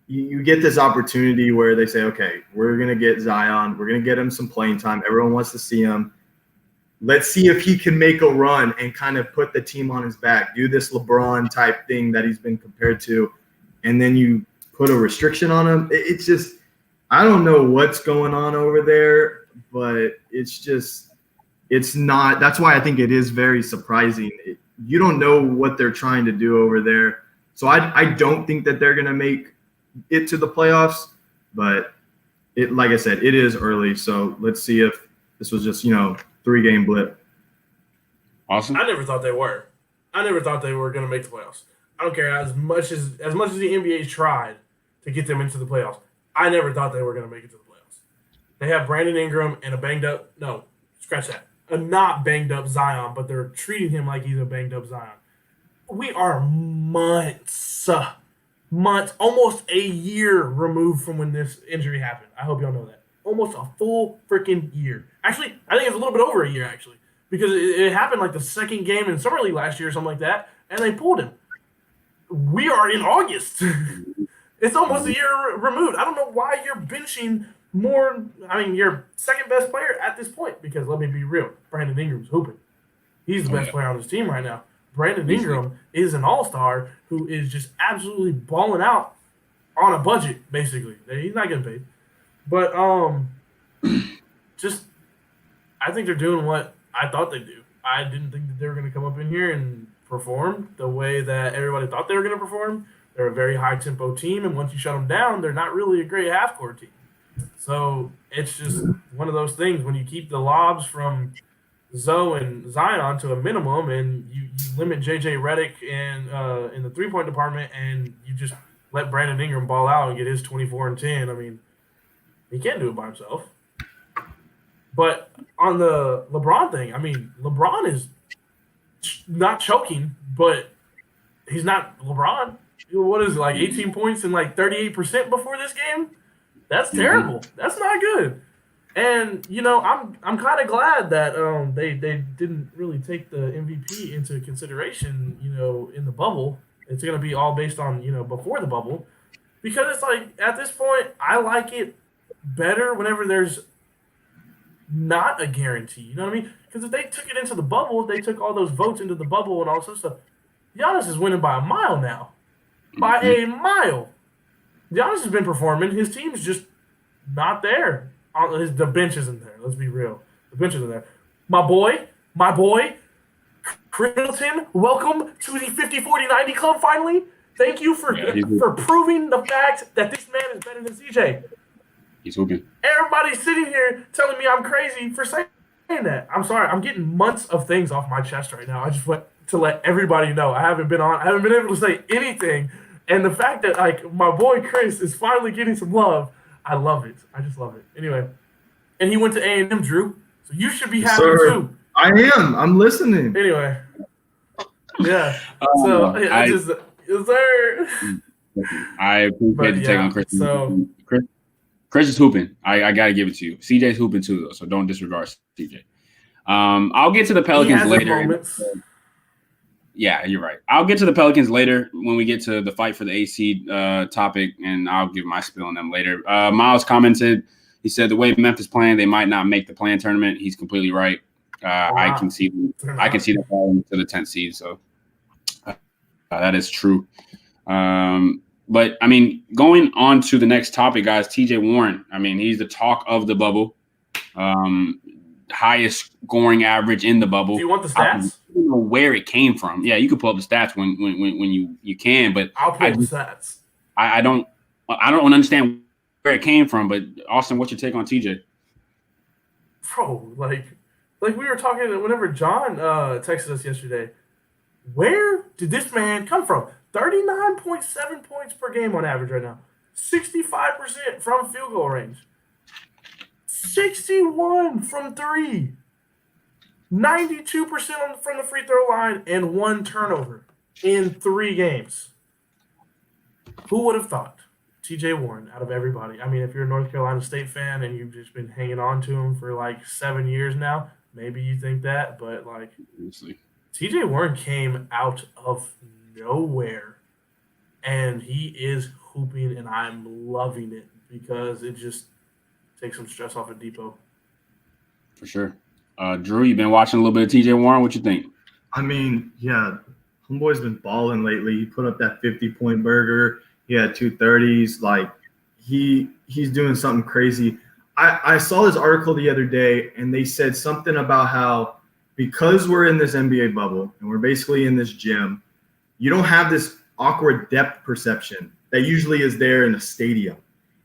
you get this opportunity where they say, okay, we're going to get Zion. We're going to get him some playing time. Everyone wants to see him. Let's see if he can make a run and kind of put the team on his back, do this LeBron type thing that he's been compared to. And then you put a restriction on him. It's just, I don't know what's going on over there, but it's not. That's why I think it is very surprising. You don't know what they're trying to do over there. So I don't think that they're going to make it to the playoffs, but like I said, it is early. So let's see if this was just, 3-game blip. Awesome. I never thought they were. I never thought they were going to make the playoffs. I don't care as much as the NBA tried to get them into the playoffs. I never thought they were going to make it to the playoffs. They have Brandon Ingram and a not banged up Zion, but they're treating him like he's a banged up Zion. We are months, almost a year removed from when this injury happened. I hope y'all know that. Almost a full freaking year. Actually, I think it's a little bit over a year, actually, because it happened like the second game in Summer League last year or something like that, and they pulled him. We are in August. It's almost a year removed. I don't know why you're benching more. I mean, your second best player at this point, because let me be real, Brandon Ingram's hooping. He's the best player on his team right now. Brandon Ingram is an all-star who is just absolutely balling out on a budget, basically. He's not getting paid. But I think they're doing what I thought they'd do. I didn't think that they were going to come up in here and perform the way that everybody thought they were going to perform. They're a very high tempo team, and once you shut them down, they're not really a great half court team. So it's just one of those things when you keep the lobs from Zoe and Zion to a minimum, and you limit JJ Redick in the 3-point department, and you just let Brandon Ingram ball out and get his 24 and 10. I mean, he can't do it by himself. But on the LeBron thing, I mean, LeBron is not choking, but he's not LeBron. What is it, like 18 points and like 38% before this game? That's terrible. That's not good. And I'm kind of glad that they didn't really take the MVP into consideration. In the bubble, it's going to be all based on before the bubble, because it's like at this point I like it better whenever there's not a guarantee. You know what I mean? Because if they took it into the bubble, if they took all those votes into the bubble and all this stuff, Giannis is winning by a mile now. By a mile. Giannis has been performing. His team's just not there. The bench isn't there. Let's be real. The bench isn't there. My boy, Chris Middleton, welcome to the 50-40-90 club finally. Thank you for proving the fact that this man is better than CJ. He's hooping. Everybody's sitting here telling me I'm crazy for saying that. I'm sorry. I'm getting months of things off my chest right now. I just want to let everybody know I haven't been able to say anything. And the fact that like my boy Chris is finally getting some love, I love it. I just love it. Anyway, and he went to A&M, Drew. So you should be happy too. I am. I'm listening. Anyway. Yeah. Yes, sir. I appreciate the take on Chris. So Chris is hooping. I got to give it to you. CJ's hooping too, though, so don't disregard CJ. I'll get to the Pelicans later. Yeah, you're right. I'll get to the Pelicans later when we get to the fight for the AC topic, and I'll give my spill on them later. Miles commented. He said the way Memphis playing, they might not make the play-in tournament. He's completely right. I can see them falling to the 10th seed. So that is true. But, I mean, going on to the next topic, guys, TJ Warren. I mean, he's the talk of the bubble. Highest scoring average in the bubble. Do you want the stats? I don't know where it came from. Yeah, you can pull up the stats when you can, but I'll pull up the stats. I don't understand where it came from. But Austin, what's your take on TJ? Bro, like we were talking whenever John texted us yesterday. Where did this man come from? 39.7 points per game on average right now. 65% from field goal range. 61 from 3. 92% from the free throw line and 1 turnover in 3 games. Who would have thought? TJ Warren out of everybody. I mean, if you're a North Carolina State fan and you've just been hanging on to him for like 7 years now, maybe you think that, but like TJ Warren came out of nowhere and he is hooping and I'm loving it because it just takes some stress off of Depot. For sure. Drew, you've been watching a little bit of TJ Warren. What you think? I mean, yeah, homeboy's been balling lately. He put up that 50-point burger. He had 2 30s. Like he's doing something crazy. I saw this article the other day, and they said something about how because we're in this NBA bubble and we're basically in this gym, you don't have this awkward depth perception that usually is there in a stadium.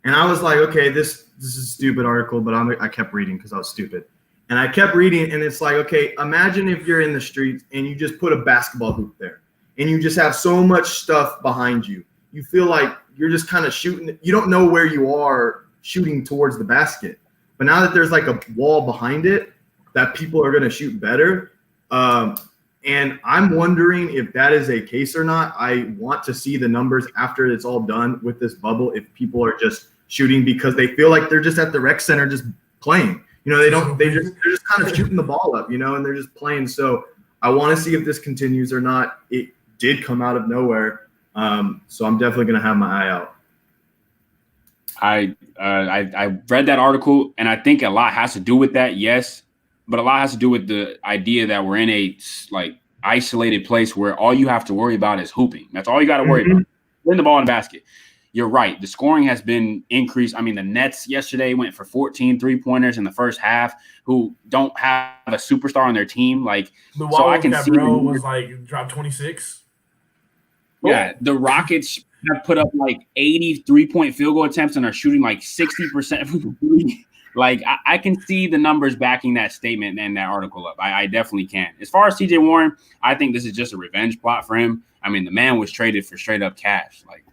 And I was like, okay, this is a stupid article, but I kept reading because I was stupid. And I kept reading, and it's like, okay, imagine if you're in the streets and you just put a basketball hoop there, and you just have so much stuff behind you. You feel like you're just kind of shooting. You don't know where you are shooting towards the basket. But now that there's like a wall behind it, that people are going to shoot better. And I'm wondering if that is a case or not. I want to see the numbers after it's all done with this bubble, if people are just shooting because they feel like they're just at the rec center just playing. You know, they're just kind of shooting the ball up, you know, and they're just playing. So I want to see if this continues or not. It did come out of nowhere. So I'm definitely going to have my eye out. I read that article, and I think a lot has to do with that, yes, but a lot has to do with the idea that we're in a like isolated place where all you have to worry about is hooping. That's all you got to worry about. Putting the ball in the basket. you're right. The scoring has been increased. I mean, the Nets yesterday went for 14 3-pointers in the first half, who don't have a superstar on their team. Like, so I can see. Cabrera was like dropped 26. Yeah, the Rockets have put up like 80 3-point field goal attempts and are shooting like 60% from three. Like, I can see the numbers backing that statement and that article up. I definitely can. As far as TJ Warren, I think this is just a revenge plot for him. I mean, the man was traded for straight up cash. Like,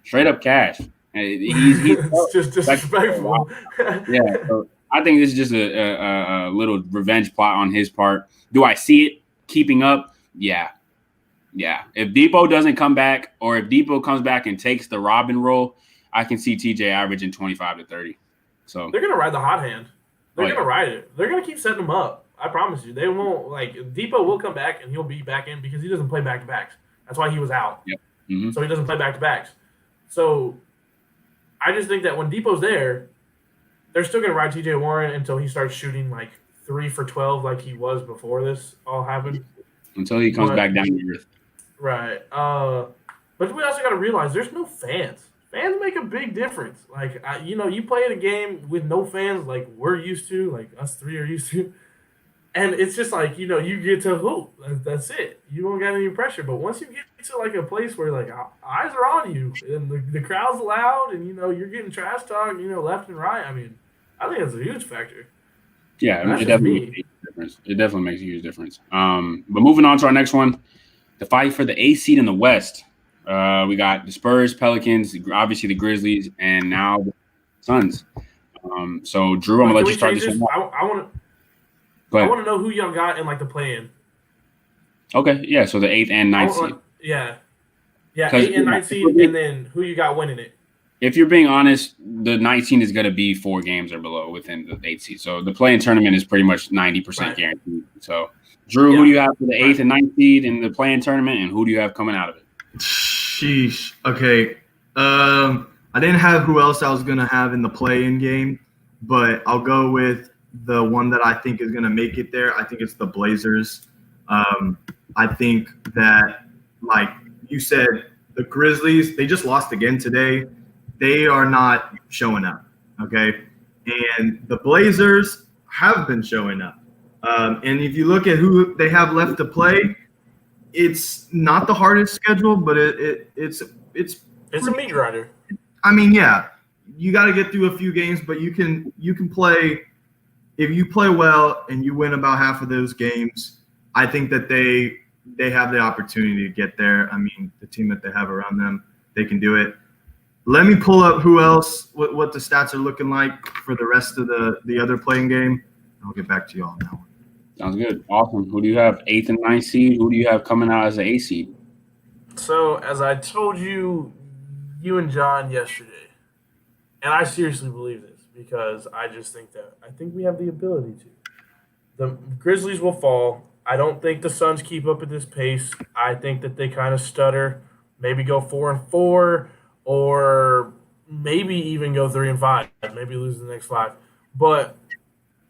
straight up cash. He's it's just disrespectful. Yeah, so I think this is just a little revenge plot on his part. Do I see it keeping up? Yeah. If Depot doesn't come back, or if Depot comes back and takes the Robin role, I can see TJ averaging 25 to 30. So they're gonna ride the hot hand. They're gonna ride it. They're gonna keep setting him up. I promise you. They won't, like, Depot will come back and he'll be back in because he doesn't play back to backs. That's why he was out. Yep. Mm-hmm. So he doesn't play back to backs. So I just think that when Depot's there, they're still going to ride TJ Warren until he starts shooting like 3 for 12 like he was before this all happened. Until he comes back down to earth. Right. But we also got to realize there's no fans. Fans make a big difference. Like, you play in a game with no fans like we're used to, like us three are used to. And it's just like, you get to hoop. That's it. You don't got any pressure. But once you get to like a place where like eyes are on you and the crowd's loud and, you're getting trash talk, left and right. I mean, I think that's a huge factor. Yeah, it definitely makes a huge difference. It definitely makes a huge difference. But moving on to our next one, the fight for the 8th seed in the West. We got the Spurs, Pelicans, obviously the Grizzlies, and now the Suns. So Drew, I'm gonna let you start this one. I want to know who y'all got in like the play-in. Okay, yeah. So the 8th and 9th seed. Yeah, 8th and 9th seed, and then who you got winning it? If you're being honest, the 19 is going to be 4 games or below within the 8th seed. So the play-in tournament is pretty much 90% guaranteed. So, Drew, who do you have for the 8th and 9th seed in the play-in tournament, and who do you have coming out of it? Sheesh. Okay. I didn't have who else I was going to have in the play-in game, but I'll go with the one that I think is going to make it there. I think it's the Blazers. I think that, like you said, the Grizzlies, they just lost again today. They are not showing up, okay? And the Blazers have been showing up. And if you look at who they have left to play, it's not the hardest schedule, but it's a meat grinder. I mean, yeah, you got to get through a few games, but you can play. If you play well and you win about half of those games, I think that they have the opportunity to get there. I mean, the team that they have around them, they can do it. Let me pull up who else, what the stats are looking like for the rest of the other playing game. I'll get back to you all now. Sounds good. Awesome. Who do you have 8th and 9th seed? Who do you have coming out as an 8th seed? So, as I told you and John yesterday, and I seriously believe this because I think we have the ability to. The Grizzlies will fall. I don't think the Suns keep up at this pace. I think that they kind of stutter, maybe go 4-4, or maybe even go 3-5, maybe lose the next 5. But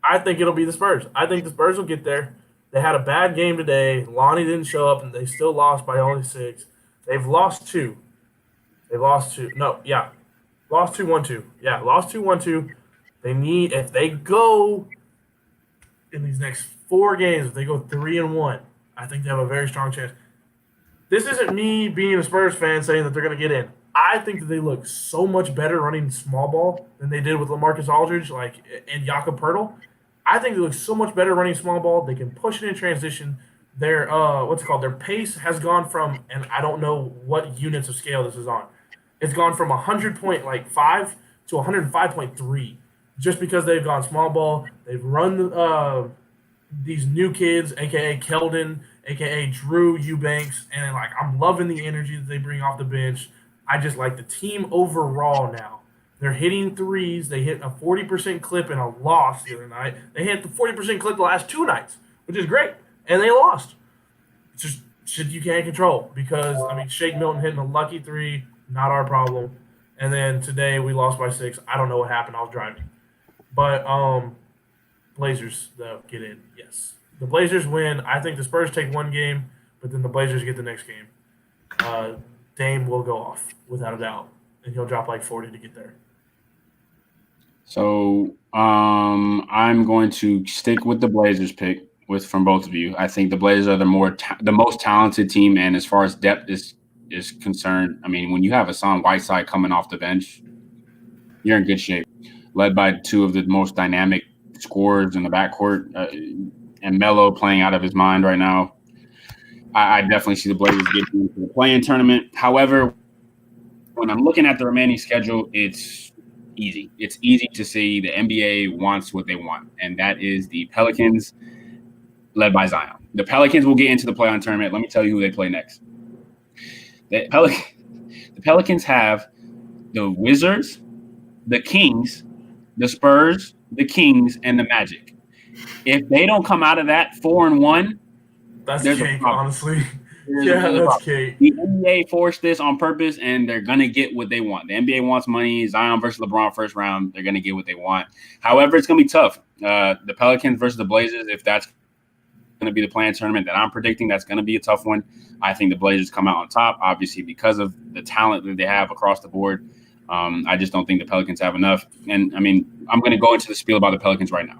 I think it'll be the Spurs. I think the Spurs will get there. They had a bad game today. Lonnie didn't show up, and they still lost by only 6. They've lost 2. Lost 2, 1-2. Yeah, lost 2, 1-2. They need, if they go in these next 4 games, if they go 3-1, I think they have a very strong chance. This isn't me being a Spurs fan saying that they're going to get in. I think that they look so much better running small ball than they did with LaMarcus Aldridge, and Jakob Poeltl. I think they look so much better running small ball. They can push it in transition. Their their pace has gone from, and I don't know what units of scale this is on. It's gone from 100.5 to 105.3, just because they've gone small ball. They've run these new kids, aka Keldon, aka Drew Eubanks, and I'm loving the energy that they bring off the bench. I just like the team overall now. They're hitting threes. They hit a 40% clip in a loss the other night. They hit the 40% clip the last 2 nights, which is great, and they lost. It's just shit you can't control because Shake Milton hitting a lucky 3, not our problem. And then today we lost by 6. I don't know what happened. I was driving, but Blazers though get in. Yes, the Blazers win. I think the Spurs take 1 game, but then the Blazers get the next game. Dame will go off without a doubt. and he'll drop like 40 to get there. So I'm going to stick with the Blazers pick from both of you. I think the Blazers are the most talented team, and as far as depth is concerned, I mean, when you have Hassan Whiteside coming off the bench, you're in good shape. Led by two of the most dynamic scorers in the backcourt, and Melo playing out of his mind right now. I definitely see the Blazers getting into the play-in tournament. However, when I'm looking at the remaining schedule, it's easy. It's easy to see the NBA wants what they want, and that is the Pelicans, led by Zion. The Pelicans will get into the play-in tournament. Let me tell you who they play next. The Pelicans have the Wizards, the Kings, the Spurs, the Kings, and the Magic. If they don't come out of that 4-1, that's cake, honestly. Yeah, that's cake. The NBA forced this on purpose, and they're going to get what they want. The NBA wants money. Zion versus LeBron first round. They're going to get what they want. However, it's going to be tough. The Pelicans versus the Blazers, if that's going to be the play-in tournament that I'm predicting, that's going to be a tough one. I think the Blazers come out on top, obviously, because of the talent that they have across the board. I just don't think the Pelicans have enough. And, I mean, I'm going to go into the spiel about the Pelicans right now.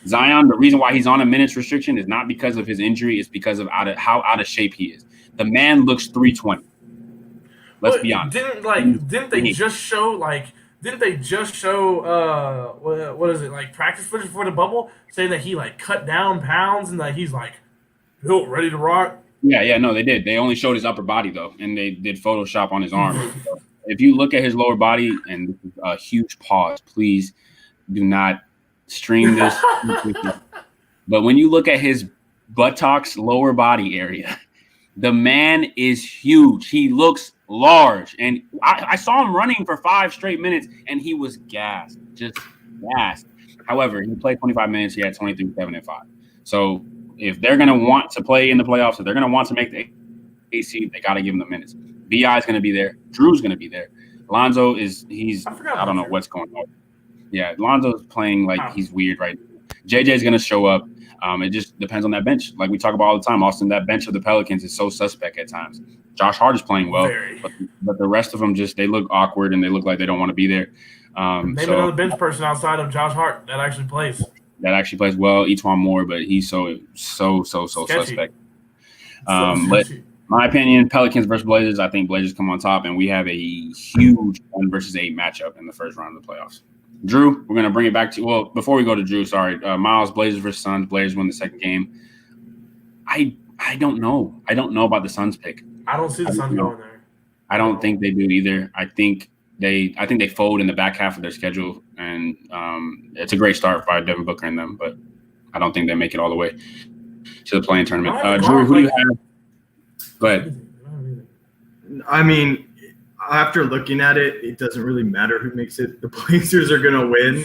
Zion, the reason why he's on a minutes restriction is not because of his injury. It's because of how out of shape he is. The man looks 320. Let's be honest. Didn't they just show what is it, like practice footage before the bubble saying that he like cut down pounds and that he's like built ready to rock? Yeah, no, they did. They only showed his upper body though, and they did Photoshop on his arm. If you look at his lower body, and this is a huge pause, please do not stream this. But when you look at his buttocks, lower body area, the man is huge. He looks large. And I saw him running for 5 straight minutes, and he was gassed, just gassed. However, he played 25 minutes. He had 23, 7, and 5. So if they're going to want to play in the playoffs, if they're going to want to make the AC, they got to give him the minutes. B.I. is going to be there. Drew's going to be there. Lonzo I don't know what's going on. Yeah, Lonzo's playing like he's weird right now. JJ's going to show up. It just depends on that bench. Like we talk about all the time, Austin, that bench of the Pelicans is so suspect at times. Josh Hart is playing well, but the rest of them they look awkward and they look like they don't want to be there. Name another bench person outside of Josh Hart that actually plays. That actually plays well. Etuan Moore, but he's so suspect. But my opinion, Pelicans versus Blazers, I think Blazers come on top, and we have a huge 1 versus 8 matchup in the first round of the playoffs. Drew, we're going to bring it back to – well, before we go to Drew, sorry. Miles, Blazers versus Suns. Blazers win the second game. I don't know. I don't know about the Suns pick. I don't see the Suns going there. I don't think they do either. I think they fold in the back half of their schedule, and it's a great start by Devin Booker and them, but I don't think they make it all the way to the play-in tournament. Drew, who do you have? Go ahead. I mean, after looking at it, it doesn't really matter who makes it. The Blazers are going to win.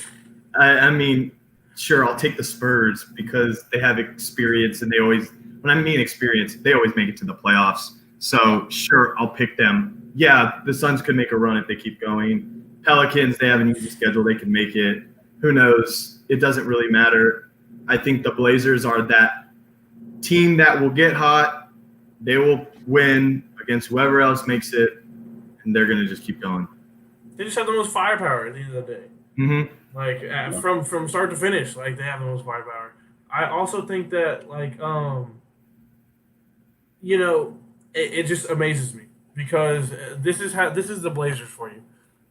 I mean, sure, I'll take the Spurs because they have experience, and they always – when I mean experience, they always make it to the playoffs. So, sure, I'll pick them. Yeah, the Suns could make a run if they keep going. Pelicans, they have an easy schedule. They can make it. Who knows? It doesn't really matter. I think the Blazers are that team that will get hot. They will win against whoever else makes it, and they're going to just keep going. They just have the most firepower at the end of the day. Mm-hmm. Like, from start to finish, like, they have the most firepower. I also think that, like, it just amazes me because this is the Blazers for you.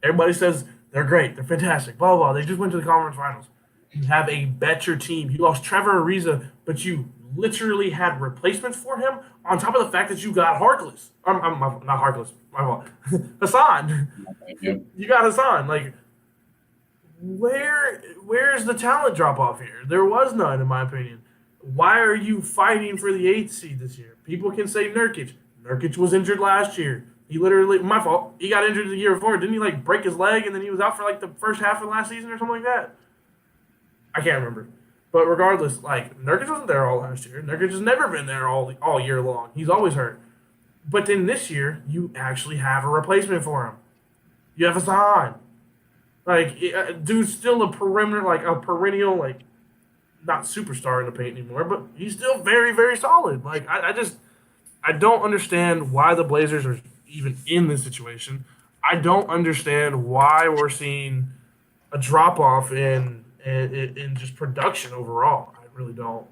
Everybody says they're great, they're fantastic, blah, blah, blah. They just went to the conference finals. You have a better team. You lost Trevor Ariza, but you literally had replacements for him on top of the fact that you got Harkless. Not Harkless, my fault. Hassan. You got Hassan. Like, where's the talent drop-off here? There was none, in my opinion. Why are you fighting for the 8th seed this year? People can say Nurkic. Nurkic was injured last year. He literally, my fault, he got injured the year before. Didn't he, like, break his leg and then he was out for, like, the first half of last season or something like that? I can't remember. But regardless, like, Nurkic wasn't there all last year. Nurkic has never been there all year long. He's always hurt. But then this year, you actually have a replacement for him. You have Hassan. Like, dude's still a perennial, like, not superstar in the paint anymore, but he's still very, very solid. Like, I don't understand why the Blazers are even in this situation. I don't understand why we're seeing a drop off in just production overall. I really don't.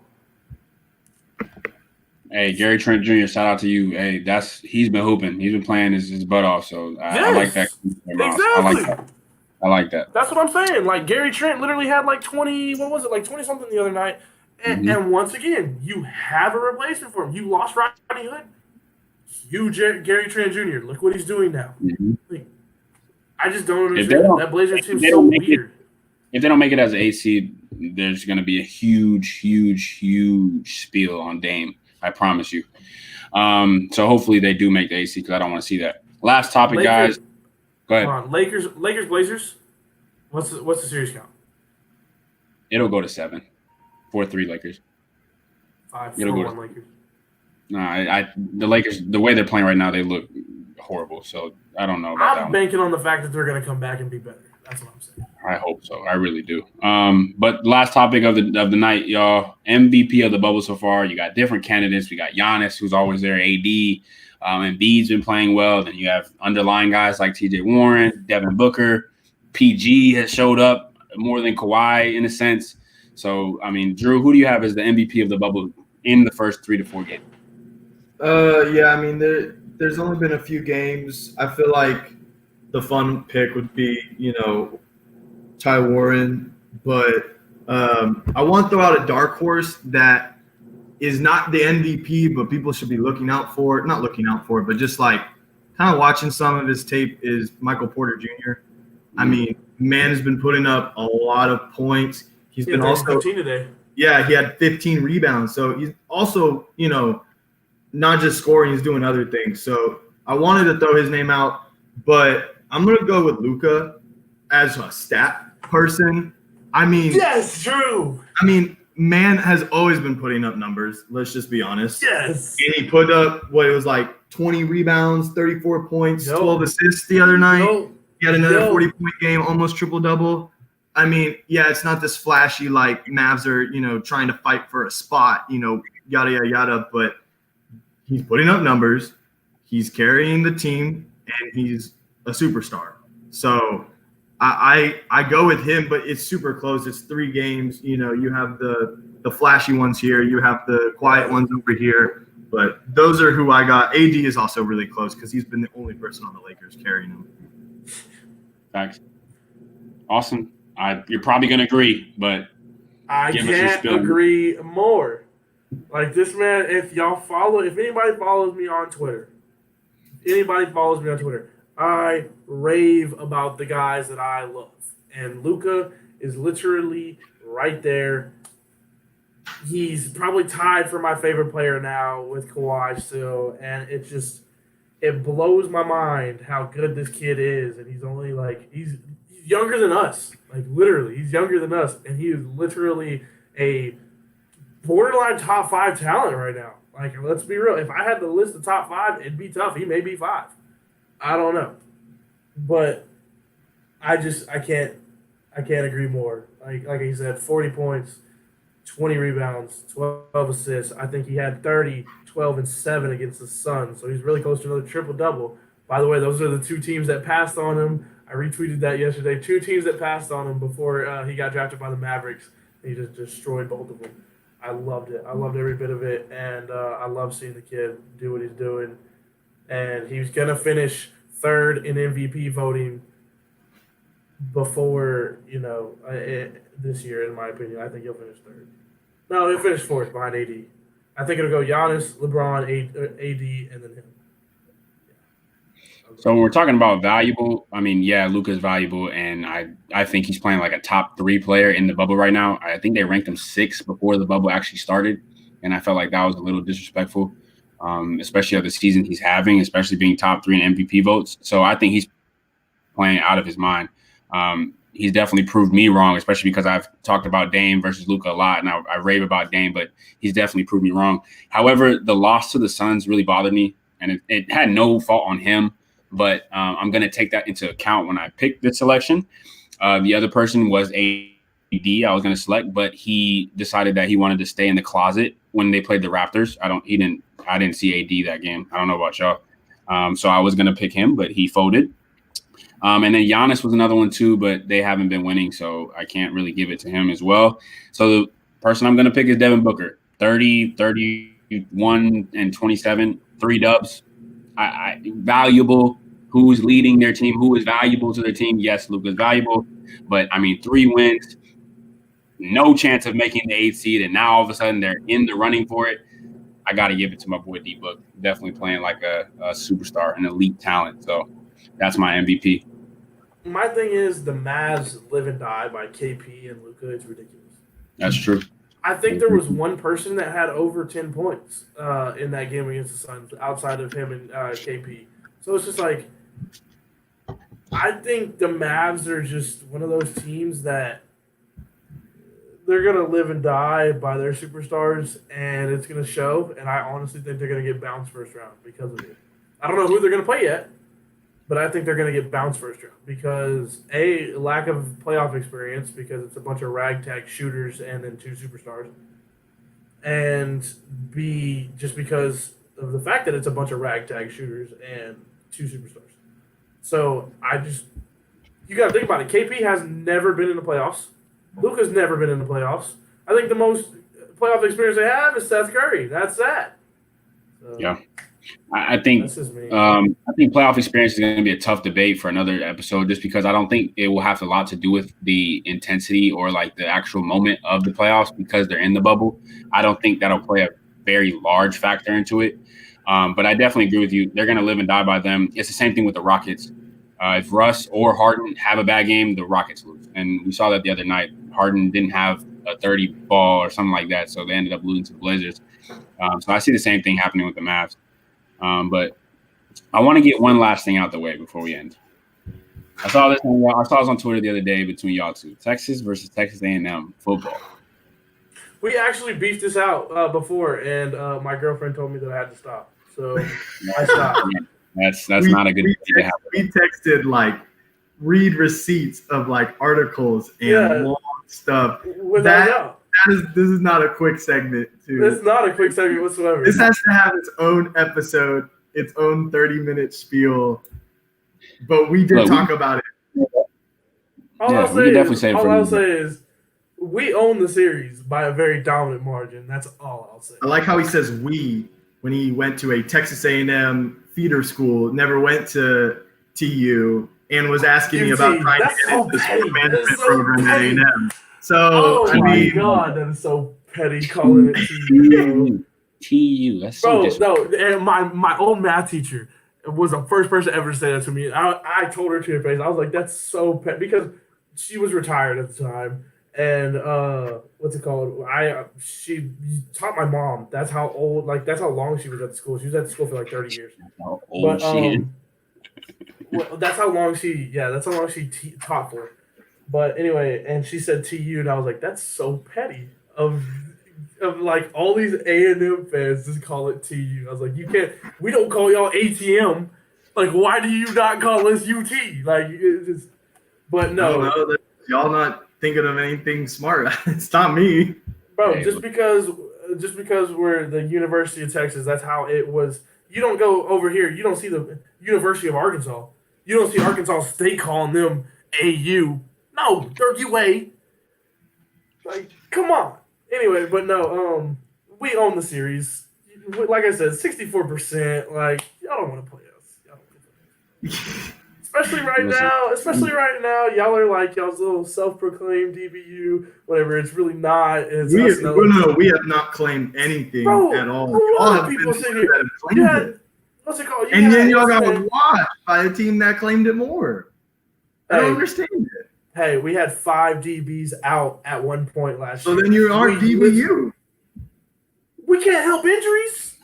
Hey, Gary Trent Jr., shout out to you. Hey, he's been hooping. He's been playing his butt off. So I like that. Yes, Miles. I like exactly. that. I like that. That's what I'm saying. Like Gary Trent literally had like 20. What was it? Like 20 something the other night. Mm-hmm. And once again, you have a replacement for him. You lost Rodney Hood. Gary Trent Jr. Look what he's doing now. Mm-hmm. Like, I just don't If they understand. don't, That Blazer if team's they so don't make it, weird. if they don't make it as an 8 seed, there's going to be a huge, huge, huge spiel on Dame. I promise you. So hopefully they do make the 8 seed because I don't want to see that. Last topic, guys. Go ahead. Hold on. Lakers, Blazers. What's the series count? It'll go to 7. 4-3 Lakers. 5-4-1 Lakers. No, the Lakers, the way they're playing right now, they look horrible. So I don't know about that I'm banking on the fact that they're going to come back and be better. That's what I'm saying. I hope so. I really do. But last topic of the night, y'all. MVP of the bubble so far. You got different candidates. We got Giannis, who's always there. AD, Embiid's been playing well. Then you have underlying guys like T.J. Warren, Devin Booker. PG has showed up more than Kawhi in a sense. So, I mean, Drew, who do you have as the MVP of the bubble in the first 3 to 4 games? Yeah, I mean, there's only been a few games. I feel like the fun pick would be, Ty Warren, but I want to throw out a dark horse that is not the MVP, but people should be looking out for. Not looking out for, but just like kind of watching some of his tape is Michael Porter Jr. I mean, man has been putting up a lot of points. He's been also 15 today. Yeah, he had 15 rebounds. So he's also, not just scoring, he's doing other things. So I wanted to throw his name out, but I'm going to go with Luka as a stat person. I mean, yes, Drew. I mean, man has always been putting up numbers. Let's just be honest. Yes. And he put up it was like 20 rebounds, 34 points, 12 assists the other night. He had another 40-point game, almost triple-double. I mean, yeah, it's not this flashy like Mavs are, trying to fight for a spot, yada, yada, yada. But he's putting up numbers. He's carrying the team, and he's a superstar. So I go with him, but it's super close. It's 3 games. You have the flashy ones here. You have the quiet ones over here. But those are who I got. AD is also really close because he's been the only person on the Lakers carrying them. Facts. Awesome. You're probably going to agree, but I can't agree more. Like this man, if anybody follows me on Twitter, I rave about the guys that I love. And Luka is literally right there. He's probably tied for my favorite player now with Kawhi still. And it blows my mind how good this kid is. And he's only he's younger than us. Like literally, he's younger than us. And he is literally a borderline top 5 talent right now. Like, let's be real. If I had to list the top 5, it'd be tough. He may be 5. I don't know. But I can't agree more. Like I said, 40 points, 20 rebounds, 12 assists. I think he had 30, 12, and 7 against the Suns. So he's really close to another triple-double. By the way, those are the 2 teams that passed on him. I retweeted that yesterday. 2 teams that passed on him before he got drafted by the Mavericks. He just destroyed both of them. I loved it. I loved every bit of it, and I love seeing the kid do what he's doing. And he's going to finish 3rd in MVP voting before, this year, in my opinion. I think he'll finish 3rd. No, he'll finish 4th behind AD. I think it'll go Giannis, LeBron, AD, and then him. So when we're talking about valuable, I mean, yeah, Luka's valuable, and I think he's playing like a top 3 player in the bubble right now. I think they ranked him 6th before the bubble actually started, and I felt like that was a little disrespectful, especially of the season he's having, especially being top 3 in MVP votes. So I think he's playing out of his mind. He's definitely proved me wrong, especially because I've talked about Dame versus Luka a lot, and I rave about Dame, but he's definitely proved me wrong. However, the loss to the Suns really bothered me, and it had no fault on him. But I'm going to take that into account when I pick the selection. The other person was AD I was going to select, but he decided that he wanted to stay in the closet when they played the Raptors. I didn't see AD that game. I don't know about y'all. So I was going to pick him, but he folded. And then Giannis was another one too, but they haven't been winning, so I can't really give it to him as well. So the person I'm going to pick is Devin Booker. 30, 31, and 27, 3 dubs. Valuable. Who's leading their team? Who is valuable to their team? Yes, Luka's valuable. But, 3 wins, no chance of making the 8th seed, and now all of a sudden they're in the running for it. I got to give it to my boy D-Book. Definitely playing like a superstar, an elite talent. So that's my MVP. My thing is the Mavs live and die by KP and Luka. It's ridiculous. That's true. I think there was one person that had over 10 points in that game against the Suns outside of him and KP. So it's just like, I think the Mavs are just one of those teams that they're going to live and die by their superstars, and it's going to show. And I honestly think they're going to get bounced first round because of it. I don't know who they're going to play yet, but I think they're going to get bounced first round because, A, lack of playoff experience because it's a bunch of ragtag shooters and then 2 superstars. And B, just because of the fact that it's a bunch of ragtag shooters and 2 superstars. So you got to think about it. KP has never been in the playoffs. Luka's never been in the playoffs. I think the most playoff experience they have is Seth Curry. That's that. So, yeah. I think playoff experience is going to be a tough debate for another episode just because I don't think it will have a lot to do with the intensity or like the actual moment of the playoffs because they're in the bubble. I don't think that'll play a very large factor into it. But I definitely agree with you. They're going to live and die by them. It's the same thing with the Rockets. If Russ or Harden have a bad game, the Rockets lose. And we saw that the other night. Harden didn't have a 30 ball or something like that, so they ended up losing to the Blazers. So I see the same thing happening with the Mavs. But I want to get one last thing out the way before we end. I saw this on Twitter the other day between y'all two. Texas versus Texas A&M football. We actually beefed this out before, and my girlfriend told me that I had to stop. So I stopped. That's not a good thing to have. We texted read receipts of articles and long stuff. This is not a quick segment. It's not a quick segment whatsoever. This has to have its own episode, its own 30-minute spiel. But we did talk about it. All I'll say is we own the series by a very dominant margin. That's all I'll say. I like how he says we when he went to a Texas A&M feeder school, never went to TU, and was asking me about trying to get into the sport management program at A&M. So, my God, that is so petty calling it TU. TU, that's so no, and my old math teacher was the first person ever to say that to me. I told her to her face. I was like, that's so petty, because she was retired at the time. And what's it called? She taught my mom. That's how old, that's how long she was at the school. She was at the school for 30 years. How old she is. Well, that's how long she taught for. But anyway, and she said TU, and I was like, that's so petty of all these A&M fans just call it TU. I was like, we don't call y'all ATM. Why do you not call us UT? But no. Y'all not thinking of anything smart. It's not me. Bro, just because we're the University of Texas, that's how it was. You don't go over here. You don't see the University of Arkansas. You don't see Arkansas State calling them AU. No, they're UA. Come on. Anyway, but no, we own the series. Like I said, 64%. Y'all don't want to play us. Y'all don't want to play us. Especially right now, y'all are y'all's little self-proclaimed DBU, whatever. It's really not. We have not claimed anything at all. All have people been sitting here. that have claimed it. What's it called? And then y'all got watched by a team that claimed it more. I don't understand it. Hey, we had 5 DBs out at one point last year. So then you aren't DBU. We can't help injuries.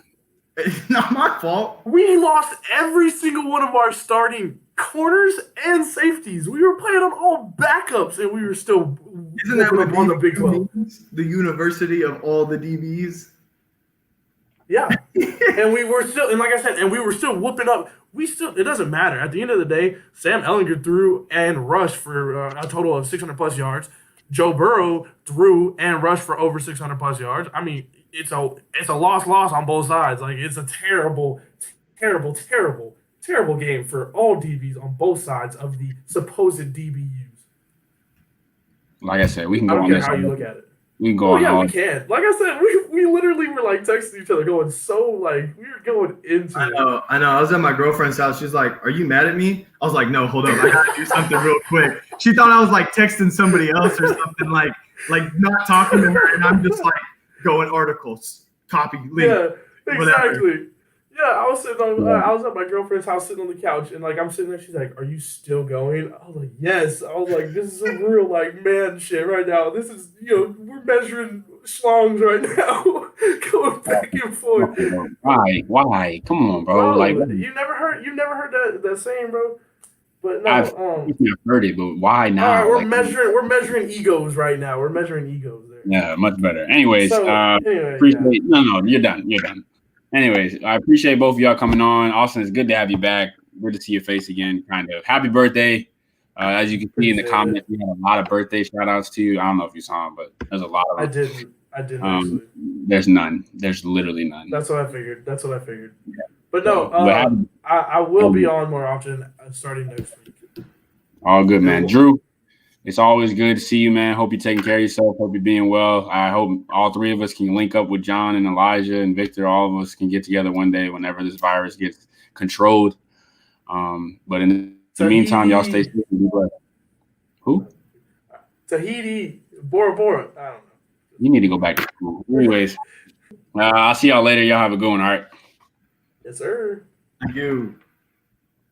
It's not my fault. We lost every single one of our starting corners and safeties. We were playing on all backups, and we were still on the Big 12. The university of all the DBs. Yeah, and we were still, and like I said, we were still whooping up. It doesn't matter. At the end of the day, Sam Ehlinger threw and rushed for a total of 600+ yards. Joe Burrow threw and rushed for over 600+ yards. I mean, it's a loss on both sides. It's a terrible, terrible, terrible terrible game for all DBs on both sides of the supposed DBUs. Like I said, we can I go don't on care this. how you look at it. We can go Oh on yeah, all. we can. Like I said, we literally were like texting each other, going so like we were going into I it. know. I was at my girlfriend's house. She's like, "Are you mad at me?" I was like, "No, hold up. I gotta do something real quick." She thought I was like texting somebody else or something, like not talking to her, and I'm just like going articles, copy, link, Yeah, whatever. exactly. Yeah, I was sitting on. I was at my girlfriend's house sitting on the couch, and like I'm sitting there. She's like, "Are you still going?" I was like, "Yes." I was like, "This is some real like man shit right now. This is we're measuring schlongs right now, going back and forth." Why? Come on, bro. Bro, Like you never heard that saying, bro. But no, I've heard it, but why now? all right, we're measuring egos right now. We're measuring egos there. Yeah, much better. Anyways, So, anyway, appreciate no, you're done. Anyways, I appreciate both of y'all coming on. Austin, it's good to have you back. Good to see your face again, kind of. Happy birthday. As you can see in the comments, we had a lot of birthday shout outs to you. I don't know if you saw them, but there's a lot of them. I didn't actually. There's none. There's literally none. That's what I figured. Yeah. But no, I will be on more often starting next week. All good, man. Drew, it's always good to see you, man. Hope you're taking care of yourself. Hope you're being well. I hope all three of us can link up with John and Elijah and Victor. All of us can get together one day whenever this virus gets controlled. But in the meantime, y'all stay safe and be blessed. Who? Tahiti, Bora Bora. I don't know. You need to go back to school. Anyways, I'll see y'all later. Y'all have a good one, all right? Yes, sir. Thank you.